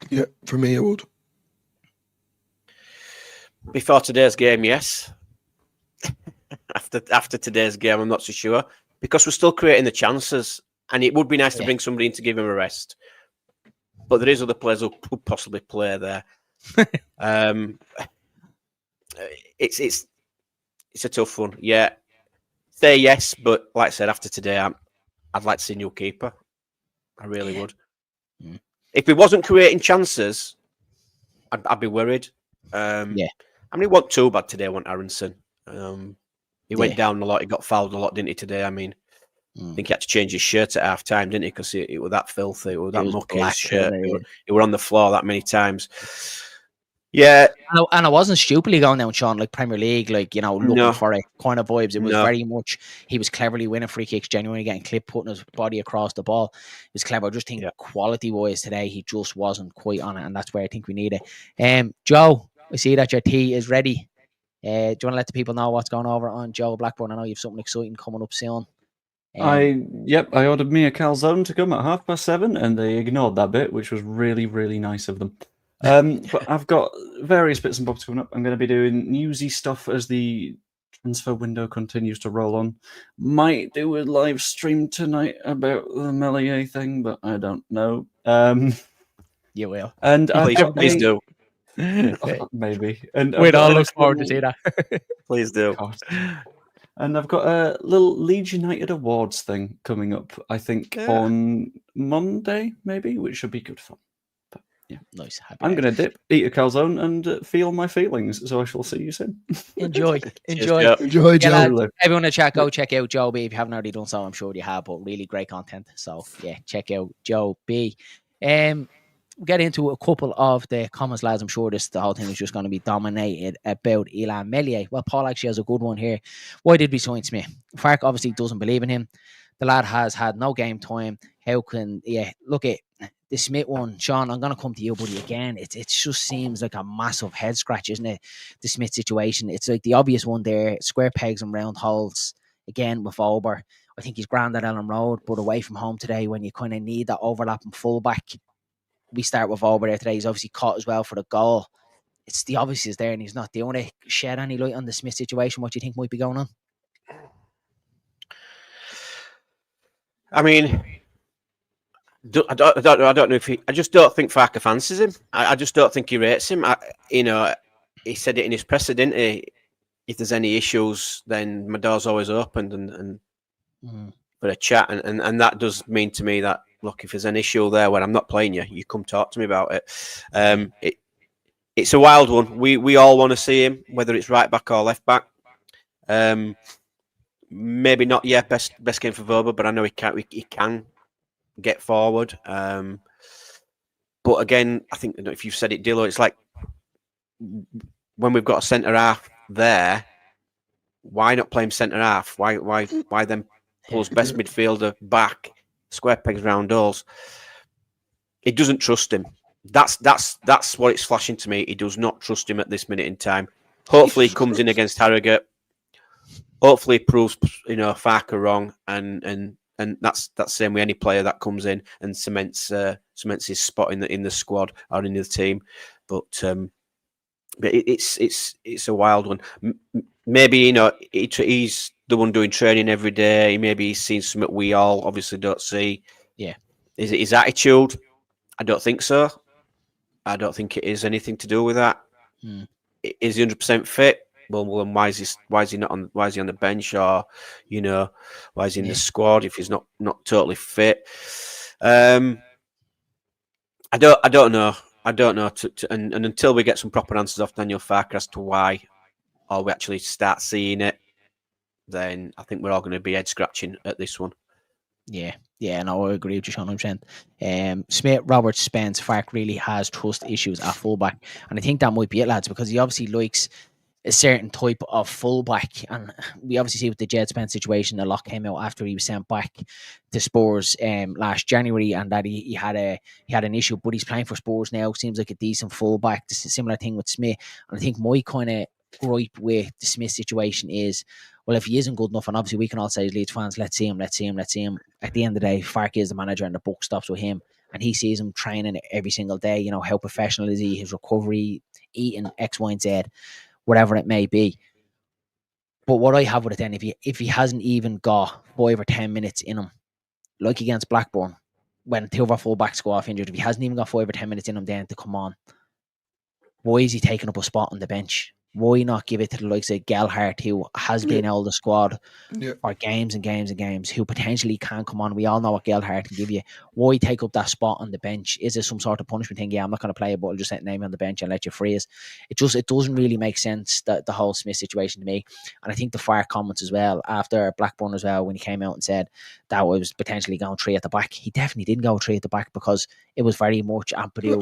Yeah, for me it would. Before today's game, yes. After today's game, I'm not so sure, because we're still creating the chances, and it would be nice to bring somebody in to give him a rest. But there is other players who could possibly play there. It's a tough one. Yeah. Say yes, but like I said, after today, I'd like to see a new keeper. I really would. If he wasn't creating chances, I'd be worried. I mean, he wasn't too bad today, wasn't Aronson? He went down a lot. He got fouled a lot, didn't he, today? I mean, I think he had to change his shirt at half time, didn't he? Because it was that filthy. It was that mucky, his shirt. He were on the floor that many times. Yeah. And I wasn't stupidly going down, Sean, like Premier League, like, looking for it kind of vibes. It was very much, he was cleverly winning free kicks, genuinely getting clipped, putting his body across the ball. It was clever. I just think quality-wise today, he just wasn't quite on it, and that's where I think we need it. Joe, I see that your tea is ready. Do you want to let the people know what's going over on Joe Blackburn? I know you have something exciting coming up soon. I ordered me a calzone to come at 7:30, and they ignored that bit, which was really, really nice of them. But I've got various bits and bobs coming up. I'm going to be doing newsy stuff as the transfer window continues to roll on. Might do a live stream tonight about the Meslier thing, but I don't know. You will. And please do. Maybe. And we'd all look forward to see that. Please do. God. And I've got a little Leeds United Awards thing coming up, I think, on Monday, maybe, which should be good fun. But, yeah. Nice. I'm going to dip, eat a calzone, and feel my feelings, so I shall see you soon. Enjoy, Joe. Everyone in the chat, go check out Joe B. If you haven't already done so, I'm sure you have, but really great content. So, yeah, check out Joe B. get into a couple of the comments, lads. I'm sure the whole thing is just going to be dominated about Elan Meslier. Well, Paul actually has a good one here. Why did we sign Smith? Farke obviously doesn't believe in him. The lad has had no game time. How can look at the Smith one, Sean? I'm going to come to you, buddy. Again, it just seems like a massive head scratch, isn't it? The Smith situation. It's like the obvious one there: square pegs and round holes. Again with Ober. I think he's grand at Ellen Road, but away from home today, when you kind of need that overlapping fullback, we start with Ober there today. He's obviously caught as well for the goal. It's the obvious is there, and he's not doing it. Shed any light on the Smith situation? What do you think might be going on? I mean, I don't know if I just don't think Farke fancies him. I just don't think he rates him. He said it in his presser, didn't he? If there's any issues, then my door's always open and for a chat. And that does mean to me that, look, if there's an issue there when I'm not playing you come talk to me about it. It's a wild one. We all want to see him, whether it's right back or left back. Maybe not yet best game for Verba, but I know he can get forward. But again, I think if you've said it, Dillo, it's like when we've got a centre half there, why not play him centre half? Why then pull his best midfielder back, square pegs round holes? He doesn't trust him. That's what it's flashing to me. He does not trust him at this minute in time. Hopefully he comes in against Harrogate. Hopefully he proves Farke wrong, and that's the same with any player that comes in and cements his spot in the squad or in the team. But it's a wild one. Maybe he's the one doing training every day. Maybe he's seen something we all obviously don't see. Yeah, is it his attitude? I don't think so. I don't think it is anything to do with that. Is he 100% fit? Well, then why is he not on? Why is he on the bench? Or why is he in the squad if he's not totally fit? I don't know. I don't know. And until we get some proper answers off Daniel Farke as to why, or we actually start seeing it, then I think we're all going to be head scratching at this one. Yeah, no, I agree with you, Sean, 100%. Smith, Roberts, Spence, Farke really has trust issues at fullback, and I think that might be it, lads, because he obviously likes a certain type of fullback, and we obviously see with the Jed Spence situation, a lot came out after he was sent back to Spurs last January, and that he had an issue, but he's playing for Spurs now. Seems like a decent fullback. This is a similar thing with Smith, and I think my kind of gripe with the Smith situation is, well, if he isn't good enough, and obviously we can all say as Leeds fans, let's see him. At the end of the day, Farke is the manager and the buck stops with him, and he sees him training every single day. How professional is he? His recovery, eating X, Y, and Z, whatever it may be. But what I have with it then, if he hasn't even got 5 or 10 minutes in him, like against Blackburn, when 2 of our fullbacks go off injured, if he hasn't even got 5 or 10 minutes in him then to come on, why is he taking up a spot on the bench? Why not give it to the likes of Gelhardt, who has been out of the squad for games and games and games, who potentially can come on? We all know what Gelhardt can give you. Why take up that spot on the bench? Is it some sort of punishment thing? Yeah, I'm not going to play it, but I'll just set name on the bench and let you freeze. It doesn't really make sense, the whole Smith situation to me. And I think the Farke comments as well, after Blackburn as well, when he came out and said that I was potentially going 3 at the back, he definitely didn't go 3 at the back, because it was very much Ampadu,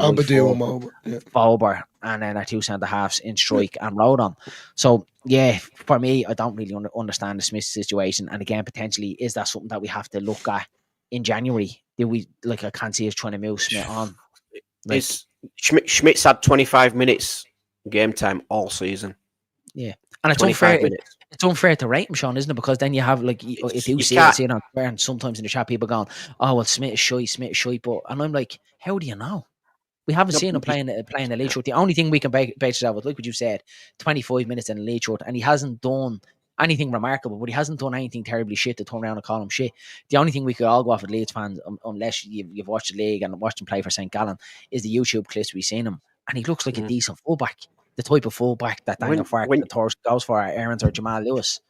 Ober, and then our 2 centre halves in strike and road on. So yeah, for me, I don't really understand the Smith situation. And again, potentially, is that something that we have to look at in January? I can't see us trying to move Smith on. Schmidt's had 25 minutes game time all season. Yeah, and it's unfair. It's unfair to rate him, Sean, isn't it? Because then you have if you see it on Twitter, and sometimes in the chat people going, "Oh well, Smith is shy," but and I'm like, how do you know? We haven't seen him playing the lead short. The only thing we can base it out with, like what you said, 25 minutes in the lead short, and he hasn't done anything remarkable, but he hasn't done anything terribly shit to turn around and call him shit. The only thing we could all go off with Leeds fans, unless you've watched the league and watched him play for St. Gallen, is the YouTube clips we've seen him, and he looks like a decent fullback, the type of fullback that Daniel Farke goes for at Aarons or Jamal Lewis.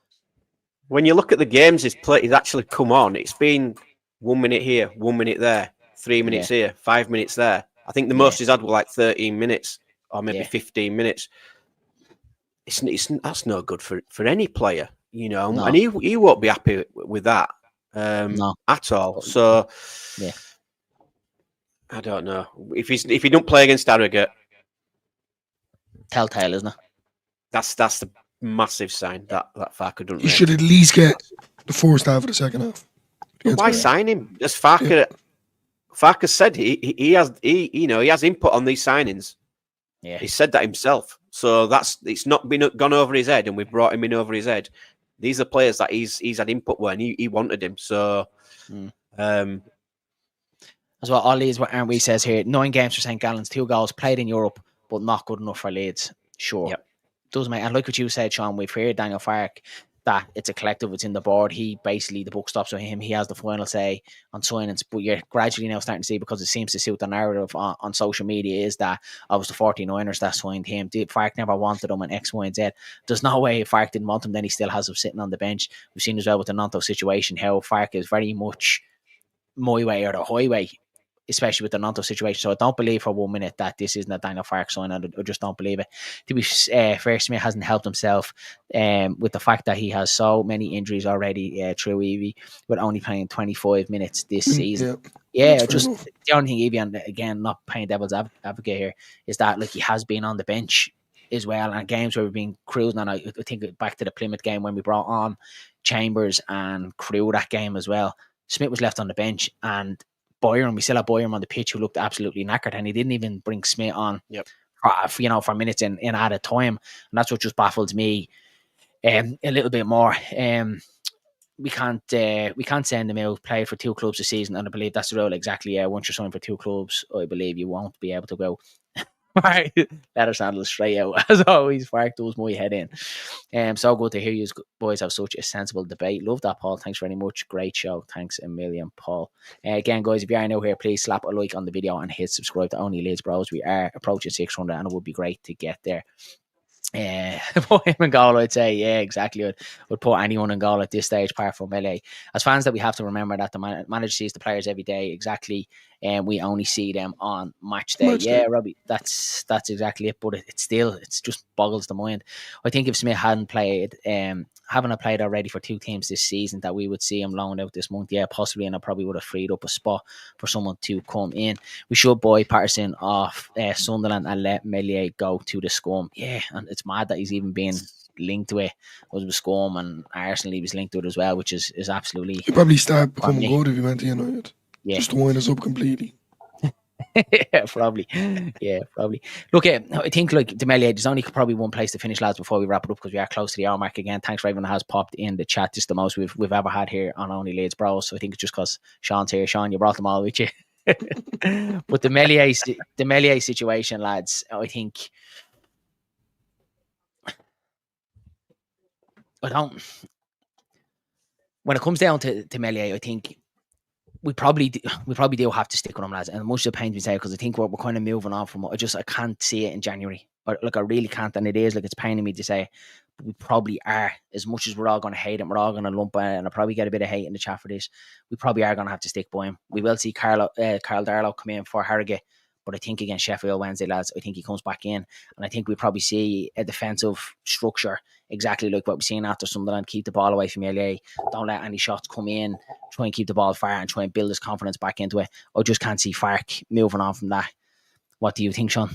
When you look at the games he's actually come on, it's been 1 minute here, 1 minute there, 3 minutes here, 5 minutes there. I think the most he's had were like 13 minutes or maybe 15 minutes. That's no good for any player, no. And he won't be happy with that at all. So I don't know. If he don't play against Harrogate, Telltale, isn't it? that's the massive sign that Farke doesn't He rate. should at least get the first half of the second half. But why sign him? As Farke said, he has input on these signings. Yeah. He said that himself. So it's not gone over his head, and we've brought him in over his head. These are players that he's had input with, and he wanted him. So, as well, all Leeds, what Aaron Wee says here, 9 games for St. Gallen's, 2 goals, played in Europe, but not good enough for Leeds. Sure. Yep. Doesn't make, and like what you said, Sean, we've heard Daniel Farke, that it's a collective, it's in the board. He basically, the buck stops with him. He has the final say on signings, but you're gradually now starting to see, because it seems to suit the narrative on social media, is that I was the 49ers that signed him. Farke never wanted him, and X, Y, and Z. There's no way if Farke didn't want him, then he still has him sitting on the bench. We've seen as well with the Nanto situation how Farke is very much my way or the highway, especially with the Nanto situation. So I don't believe for 1 minute that this isn't a Daniel Farke sign. I just don't believe it. To be fair, Smith hasn't helped himself with the fact that he has so many injuries already through Evie, with only playing 25 minutes this season. Yeah, just the only thing Evie, and again, not playing devil's advocate here, is that like he has been on the bench as well, and games where we've been cruising. And I think back to the Plymouth game when we brought on Chambers and Crew that game as well. Smith was left on the bench, and Boyer, we still have Boyer on the pitch, who looked absolutely knackered, and he didn't even bring Smith on for minutes in added time, and that's what just baffles me a little bit more. We can't send him out, play for 2 clubs this season, and I believe that's the rule exactly. Once you're signed for 2 clubs, I believe you won't be able to go. Right, let us handle straight out as always. Farke does my head in. So good to hear you boys have such a sensible debate. Love that, Paul. Thanks very much. Great show. Thanks a million, Paul. Again, guys, if you are new here, please slap a like on the video and hit subscribe to OnlyLeedsBros. We are approaching 600, and it would be great to get there. Put him in goal, I'd say. Yeah, exactly. Would put anyone in goal at this stage, apart from Meslier. As fans, that we have to remember that the manager sees the players every day. Exactly. And we only see them on match day. Robbie, that's exactly it. But it's just boggles the mind. I think if Smith hadn't played, having played already for 2 teams this season, that we would see him loaned out this month. Yeah, possibly, and I probably would have freed up a spot for someone to come in. We should buy Patterson off Sunderland and let Meslier go to the scum. Yeah, and it's mad that he's even been linked to it. It was with Scum, and Arsenal he was linked to it as well, which is absolutely. He'd probably start becoming good if he went to United. Yeah. Just to wind us up completely. Yeah, probably. Look, I think like the Meslier, there's only probably one place to finish, lads, before we wrap it up, because we are close to the hour mark again. Thanks for everyone that has popped in the chat. This is the most we've ever had here on Only Leeds Bros. So I think it's just because Sean's here. Sean, you brought them all with you. But the Meslier situation, lads, I think when it comes down to Meslier, I think we probably do have to stick with him, lads. And much of the pain we say, because I think we're kind of moving on from it. I can't see it in January. I really can't, and it is like it's paining me to say, but we probably are. As much as we're all going to hate him, we're all going to lump in, and I probably get a bit of hate in the chat for this. We probably are going to have to stick by him. We will see Carl Darlow come in for Harrogate, but I think against Sheffield Wednesday, lads, I think he comes back in, and I think we probably see a defensive structure exactly like what we've seen after Sunderland. Keep the ball away from LA. Don't let any shots come in. Try and keep the ball far and try and build his confidence back into it. I just can't see Farke moving on from that. What do you think, Sean?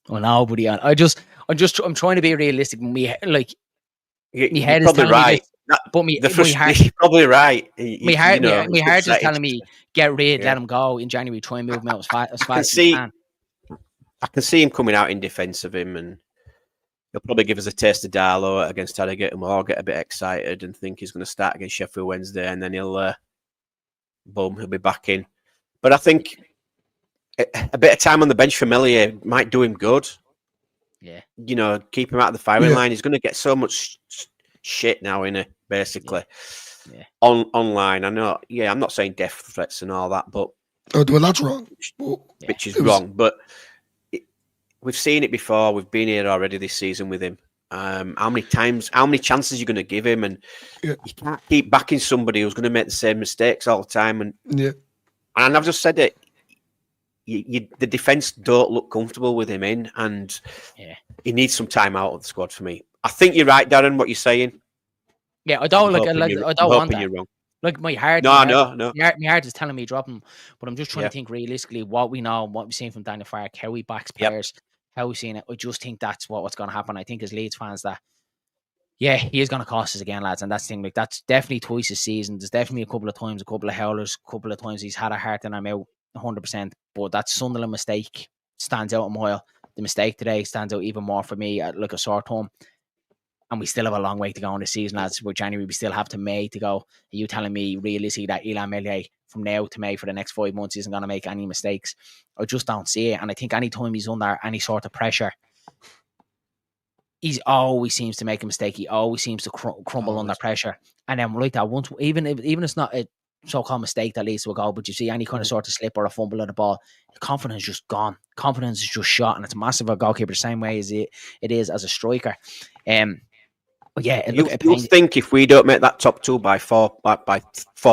Oh, nobody on. I'm trying to be realistic. My head is telling right. Me this, but my heart, you're probably right. My heart is telling me get rid, let him go in January. Try and move him out as fast as you can. I can see him coming out in defence of him, and he'll probably give us a taste of Darlow against Harrogate, and we'll all get a bit excited and think he's going to start against Sheffield Wednesday, and then he'll be back in. But I think a bit of time on the bench for Meslier might do him good. Yeah, keep him out of the firing line. He's going to get so much shit now, basically. Yeah. Online. I know. Yeah, I'm not saying death threats and all that, but well, that's wrong. Which is wrong, but we've seen it before. We've been here already this season with him. How many chances are you going to give him? And you can't keep backing somebody who's going to make the same mistakes all the time. And I've just said it. The defence don't look comfortable with him in, and he needs some time out of the squad for me. I think you're right, Darren. What you're saying. Yeah, I don't want that. You're wrong. Like my heart, No, no. my heart is telling me drop him, but I'm just trying Yeah. to think realistically what we know, what we've seen from Daniel Farke, how he backs Yep. players, how we've seen it. I just think that's what's going to happen. I think as Leeds fans that, yeah, he is going to cost us again, lads, and that's the thing. Like that's definitely twice this season. There's definitely a couple of times, a couple of howlers, a couple of times he's had a heart in our mouth, 100%. But that Sunderland mistake stands out a mile. The mistake today stands out even more for me at like a sore thumb. And we still have a long way to go in the season, lads. We're January, we still have to May to go. Are you telling me realistically that Illan Meslier from now to May for the next 5 months isn't going to make any mistakes? I just don't see it. And I think any time he's under any sort of pressure, he always seems to make a mistake. He always seems to crumble under pressure. And then like that, once even if it's not a so-called mistake that leads to a goal, but you see any kind of sort of slip or a fumble of the ball, confidence is just gone. Confidence is just shot, and it's massive. A goalkeeper, the same way as it is as a striker. But yeah, you think if we don't make that top 2 by 4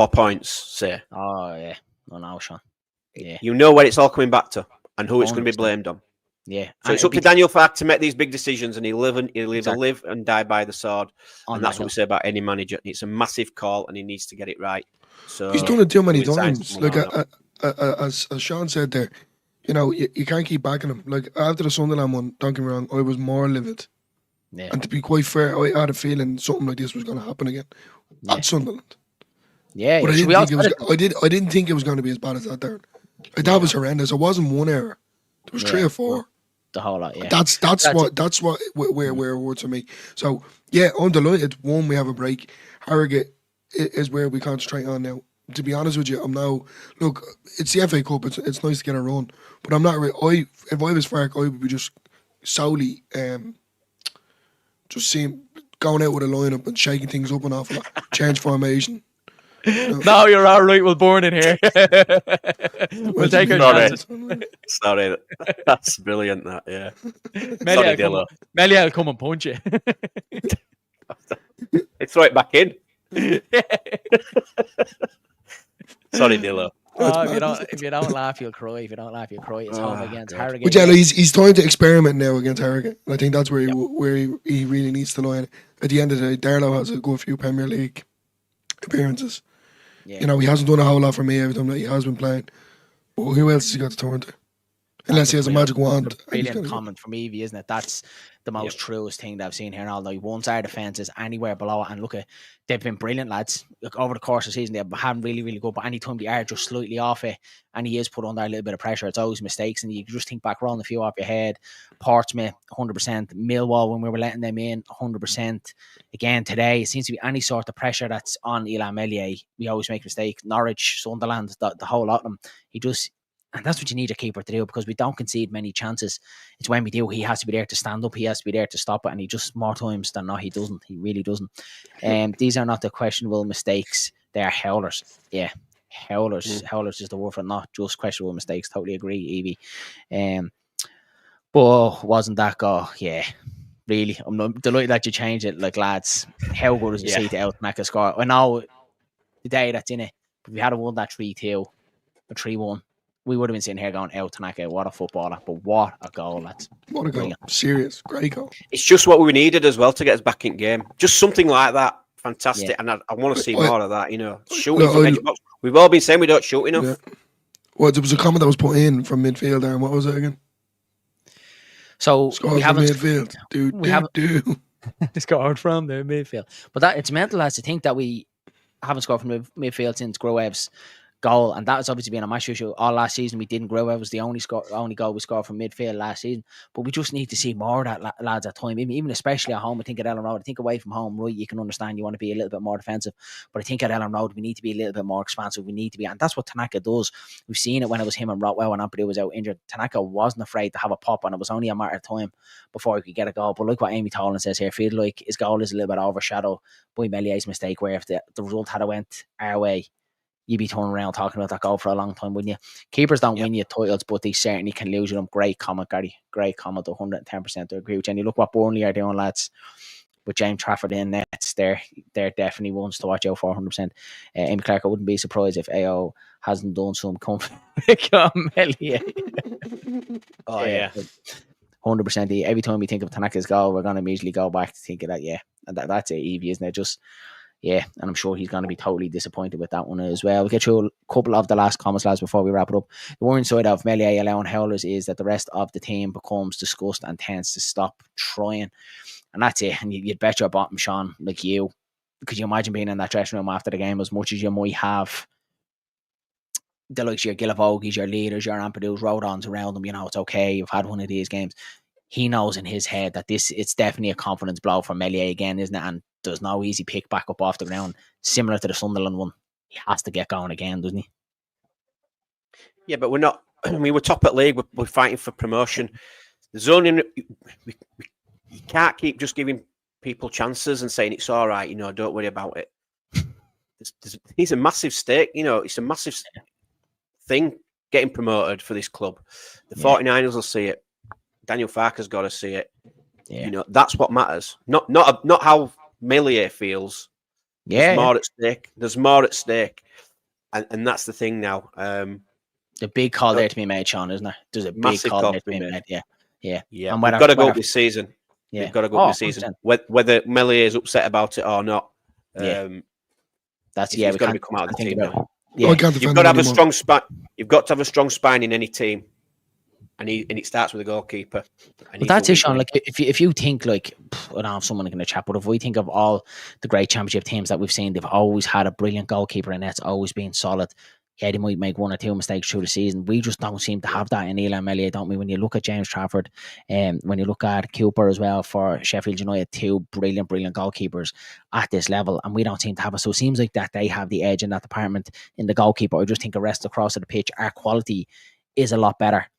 points, say? Oh yeah, no, Sean. Yeah, you know where it's all coming back to and who it's going to be blamed on. Yeah, so it's up to Daniel Farke to make these big decisions, and he'll either live and die by the sword. And that's what we say about any manager. It's a massive call, and he needs to get it right. So he's done it too many times. Like as Sean said there, you can't keep backing him. Like after the Sunderland one, don't get me wrong, I was more livid. Yeah. And to be quite fair, I had a feeling something like this was going to happen again at Sunderland. Yeah, but I didn't think it was going to be as bad as that there. Like that was horrendous. It wasn't one error. There was 3 or 4. The whole lot, yeah. That's what where words for me. So yeah, I'm delighted. One, we have a break. Harrogate is where we concentrate on now. To be honest with you, I'm now look. It's the FA Cup. It's nice to get a run, but I'm not. If I was Farke, I would be just solely just seeing going out with a lineup and shaking things up an awful lot. Change formation. No, you're all right. We'll born in here. We'll take our chances. Sorry, that's brilliant. That yeah. Meslier will come and punch you. Throw it back in. Sorry, Dillo. If you don't laugh, you'll cry. If you don't laugh, you'll cry. It's home against Harrogate. But yeah, he's trying to experiment now against Harrogate. I think that's where he really needs to line. At the end of the day, Darlow has a good few Premier League appearances. Yeah. He hasn't done a whole lot for me every time that he has been playing. But who else has he got to turn to? Unless he has a magic wand. Brilliant comment from Evie, isn't it? That's the most truest thing that I've seen here all night. Once our defence is anywhere below it, and look at they've been brilliant, lads. Look, over the course of the season, they haven't really, really good. But anytime they are just slightly off it, and he is put under a little bit of pressure, it's always mistakes. And you just think back, rolling a few off your head. Portsmouth, 100%. Millwall, when we were letting them in, 100%. Again, today, it seems to be any sort of pressure that's on Illan Meslier. We always make mistakes. Norwich, Sunderland, the whole lot of them. And that's what you need a keeper to do, because we don't concede many chances. It's when we do, he has to be there to stand up. He has to be there to stop it. And he just, more times than not, he doesn't. He really doesn't. These are not the questionable mistakes. They are howlers. Yeah. Howlers. Howlers is the word for it, not just questionable mistakes. Totally agree, Evie. But wasn't that go? Yeah. Really. I'm delighted that you changed it. Like, lads, how good is it to see the out-Macca score? I know the day that's in it, but if we had won that 3-2 or 3-1, we would have been sitting here going, El Tanaka, what a footballer. But what a goal, lads. What a goal. Serious. Great goal. It's just what we needed as well to get us back in game. Just something like that. Fantastic. Yeah. And I want to see more of that, Shooting from edge box. We've all been saying we don't shoot enough. Yeah. Well, there was a comment that was put in from midfield there, and what was it again? So we haven't midfield. Scored from the midfield. But it's mental, lads, to think that we haven't scored from the midfield since Gruev's goal, and that has obviously been a massive issue all last season. We didn't grow. It was the only goal we scored from midfield last season, but we just need to see more of that, lads, at time, even especially at home. I think at Ellen Road, I think away from home, right, you can understand you want to be a little bit more defensive, but I think at Ellen Road we need to be a little bit more expansive. We need to be, and that's what Tanaka does. We've seen it when it was him and Rotwell when Ampadu was out injured. Tanaka wasn't afraid to have a pop, and it was only a matter of time before he could get a goal. But look what Amy Tolan says here, feel like his goal is a little bit overshadowed by Mellier's mistake, where if the result had went our way, you'd be turning around talking about that goal for a long time, wouldn't you? Keepers don't win you titles, but they certainly can lose you them. Great comment, Gary. Great comment, 110% to agree with you. And you look what Burnley are doing, lads, with James Trafford in nets. They're definitely ones to watch out for, 100%. Amy Clark, I wouldn't be surprised if AO hasn't done some comfort. Meslier. Oh, yeah. 100%. Every time we think of Tanaka's goal, we're going to immediately go back to think of that, and that's it, Evie, isn't it? Just, yeah, and I'm sure he's going to be totally disappointed with that one as well. We'll get through a couple of the last comments, lads, before we wrap it up. The one side of Meslier allowing howlers is that the rest of the team becomes disgusted and tends to stop trying. And that's it. And you'd bet your bottom, Sean, like you. Could you imagine being in that dressing room after the game as much as you might have the likes of your Gillavogies, your leaders, your Ampadu's, Rodons around them, it's okay, you've had one of these games. He knows in his head that it's definitely a confidence blow for Meslier again, isn't it? And there's no easy pick back up off the ground. Similar to the Sunderland one. He has to get going again, doesn't he? Yeah, but we're not. We're top at league. We're fighting for promotion. There's only you can't keep just giving people chances and saying it's all right. Don't worry about it. It's a massive stake. It's a massive thing getting promoted for this club. The 49ers will see it. Daniel Farke's got to see it. Yeah. That's what matters. Not how Meslier feels. There's more at stake. There's more at stake, and that's the thing now. The big call there to be made, Sean, isn't there? There's a big call there to be made. Yeah. And we've got to go up this season. We've got to go up this season, whether Meslier is upset about it or not. That's we've got to come out of the team now. Yeah. You've got to have a strong spine. You've got to have a strong spine in any team, and it starts with a goalkeeper. But that's it, Sean. Like if you think like I don't have someone in the chat, but if we think of all the great championship teams that we've seen, they've always had a brilliant goalkeeper, and that's always been solid. Yeah, they might make one or two mistakes through the season. We just don't seem to have that in Eli Meslier, don't we? When you look at James Trafford, when you look at Cooper as well for Sheffield United, two brilliant goalkeepers at this level, and we don't seem to have it. So it seems like that they have the edge in that department in the goalkeeper. I just think the rest across the pitch, our quality is a lot better.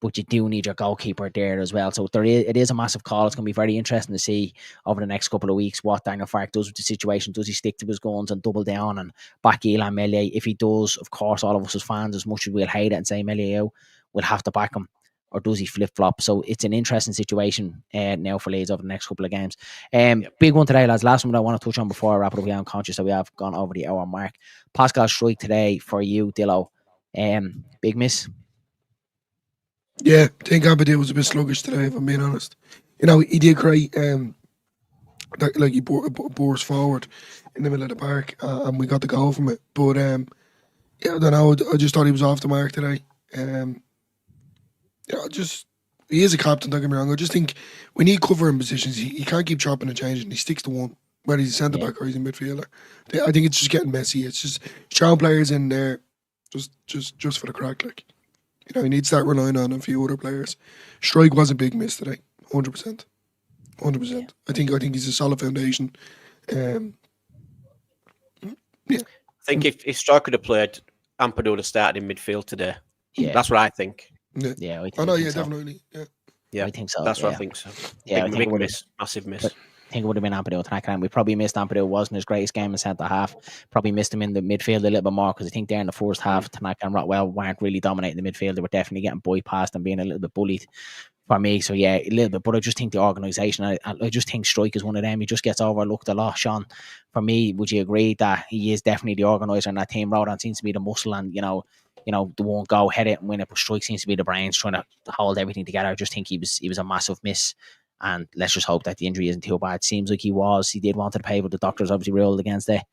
But you do need your goalkeeper there as well. So it is a massive call. It's going to be very interesting to see over the next couple of weeks what Daniel Farke does with the situation. Does he stick to his guns and double down and back Eli Meslier? If he does, of course, all of us as fans, as much as we'll hate it and say Meslier, we'll have to back him. Or does he flip-flop? So it's an interesting situation now for Leeds over the next couple of games. Big one today, lads. Last one that I want to touch on before I wrap it up. I'm conscious that we have gone over the hour mark. Pascal Struijk today for you, Dillo. Big miss. Yeah, I think Aberdeen was a bit sluggish today, if I'm being honest. He did great. He bore us forward in the middle of the park, and we got the goal from it. But I don't know. I just thought he was off the mark today. He is a captain. Don't get me wrong. I just think we need covering positions. He can't keep chopping and changing. He sticks to one, whether he's a centre back or he's a midfielder. I think it's just getting messy. It's just strong players in there, just for the crack, like. He needs to start relying on a few other players. Struijk was a big miss today, 100%. 100%. I think he's a solid foundation. I think if Struijk could have played, Ampadu would have started in midfield today. Yeah, that's what I think. Yeah, definitely. Yeah, I think so. That's what I think so. Yeah, big miss, massive miss. I think it would have been Ampadu tonight. And we probably missed Ampadu. It wasn't his greatest game in centre half. Probably missed him in the midfield a little bit more because I think there in the first half, Tanaka and Rotwell weren't really dominating the midfield. They were definitely getting bypassed and being a little bit bullied for me. So yeah, a little bit. But I just think the organisation, I just think Struijk is one of them. He just gets overlooked a lot. Sean, for me, would you agree that he is definitely the organiser in that team? Rodon seems to be the muscle and, the one go head it and win it. But Struijk seems to be the brains trying to hold everything together. I just think he was a massive miss. And let's just hope that the injury isn't too bad. Seems like he did want to pay, but the doctors obviously ruled against it.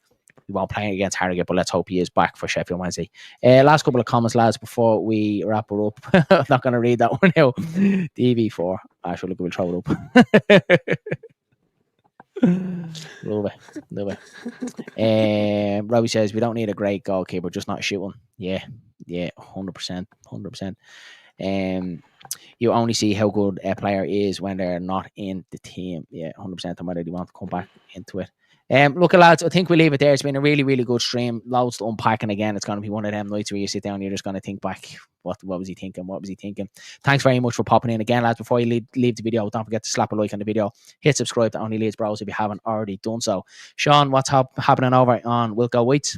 He won't play against Harrogate, but let's hope he is back for Sheffield Wednesday. Last couple of comments, lads, before we wrap it up. I'm not going to read that one out. DV4. Actually, we'll throw it up. Love it. Robbie says, we don't need a great goalkeeper, just not shooting. Yeah, 100%. You only see how good a player is when they're not in the team. Yeah, 100%. I'm ready want to come back into it. Look, lads, I think we'll leave it there. It's been a really, really good stream. Loads to unpack, and again, it's going to be one of them nights where you sit down and you're just going to think back, what was he thinking? What was he thinking? Thanks very much for popping in. Again, lads, before you leave the video, don't forget to slap a like on the video. Hit subscribe to OnlyLeedsBros if you haven't already done so. Sean, what's happening over on Wilco Whites?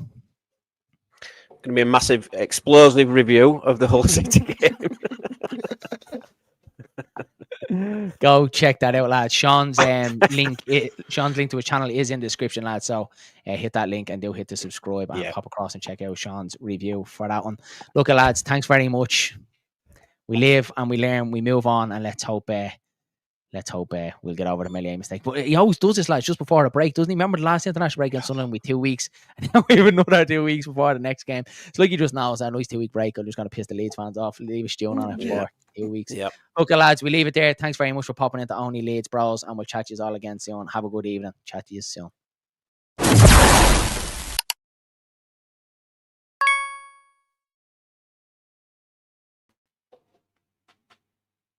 Going to be a massive, explosive review of the Hull City game. Go check that out, lads. Sean's link to his channel is in the description, lads. So hit that link and do hit the subscribe and pop across and check out Sean's review for that one. Look, lads, thanks very much. We live and we learn, we move on, and let's hope let's hope we'll get over the Meslier mistake. But he always does this, lads, just before a break, doesn't he? Remember the last international break against Sunderland with 2 weeks, and then we have another 2 weeks before the next game. It's like he just knows that nice 2 week break. I'm just going to piss the Leeds fans off, leave a stewing on it for 2 weeks. Yep. Okay, lads, we leave it there. Thanks very much for popping into Only Leeds Bros, and we'll chat to you all again soon. Have a good evening. Chat to you soon.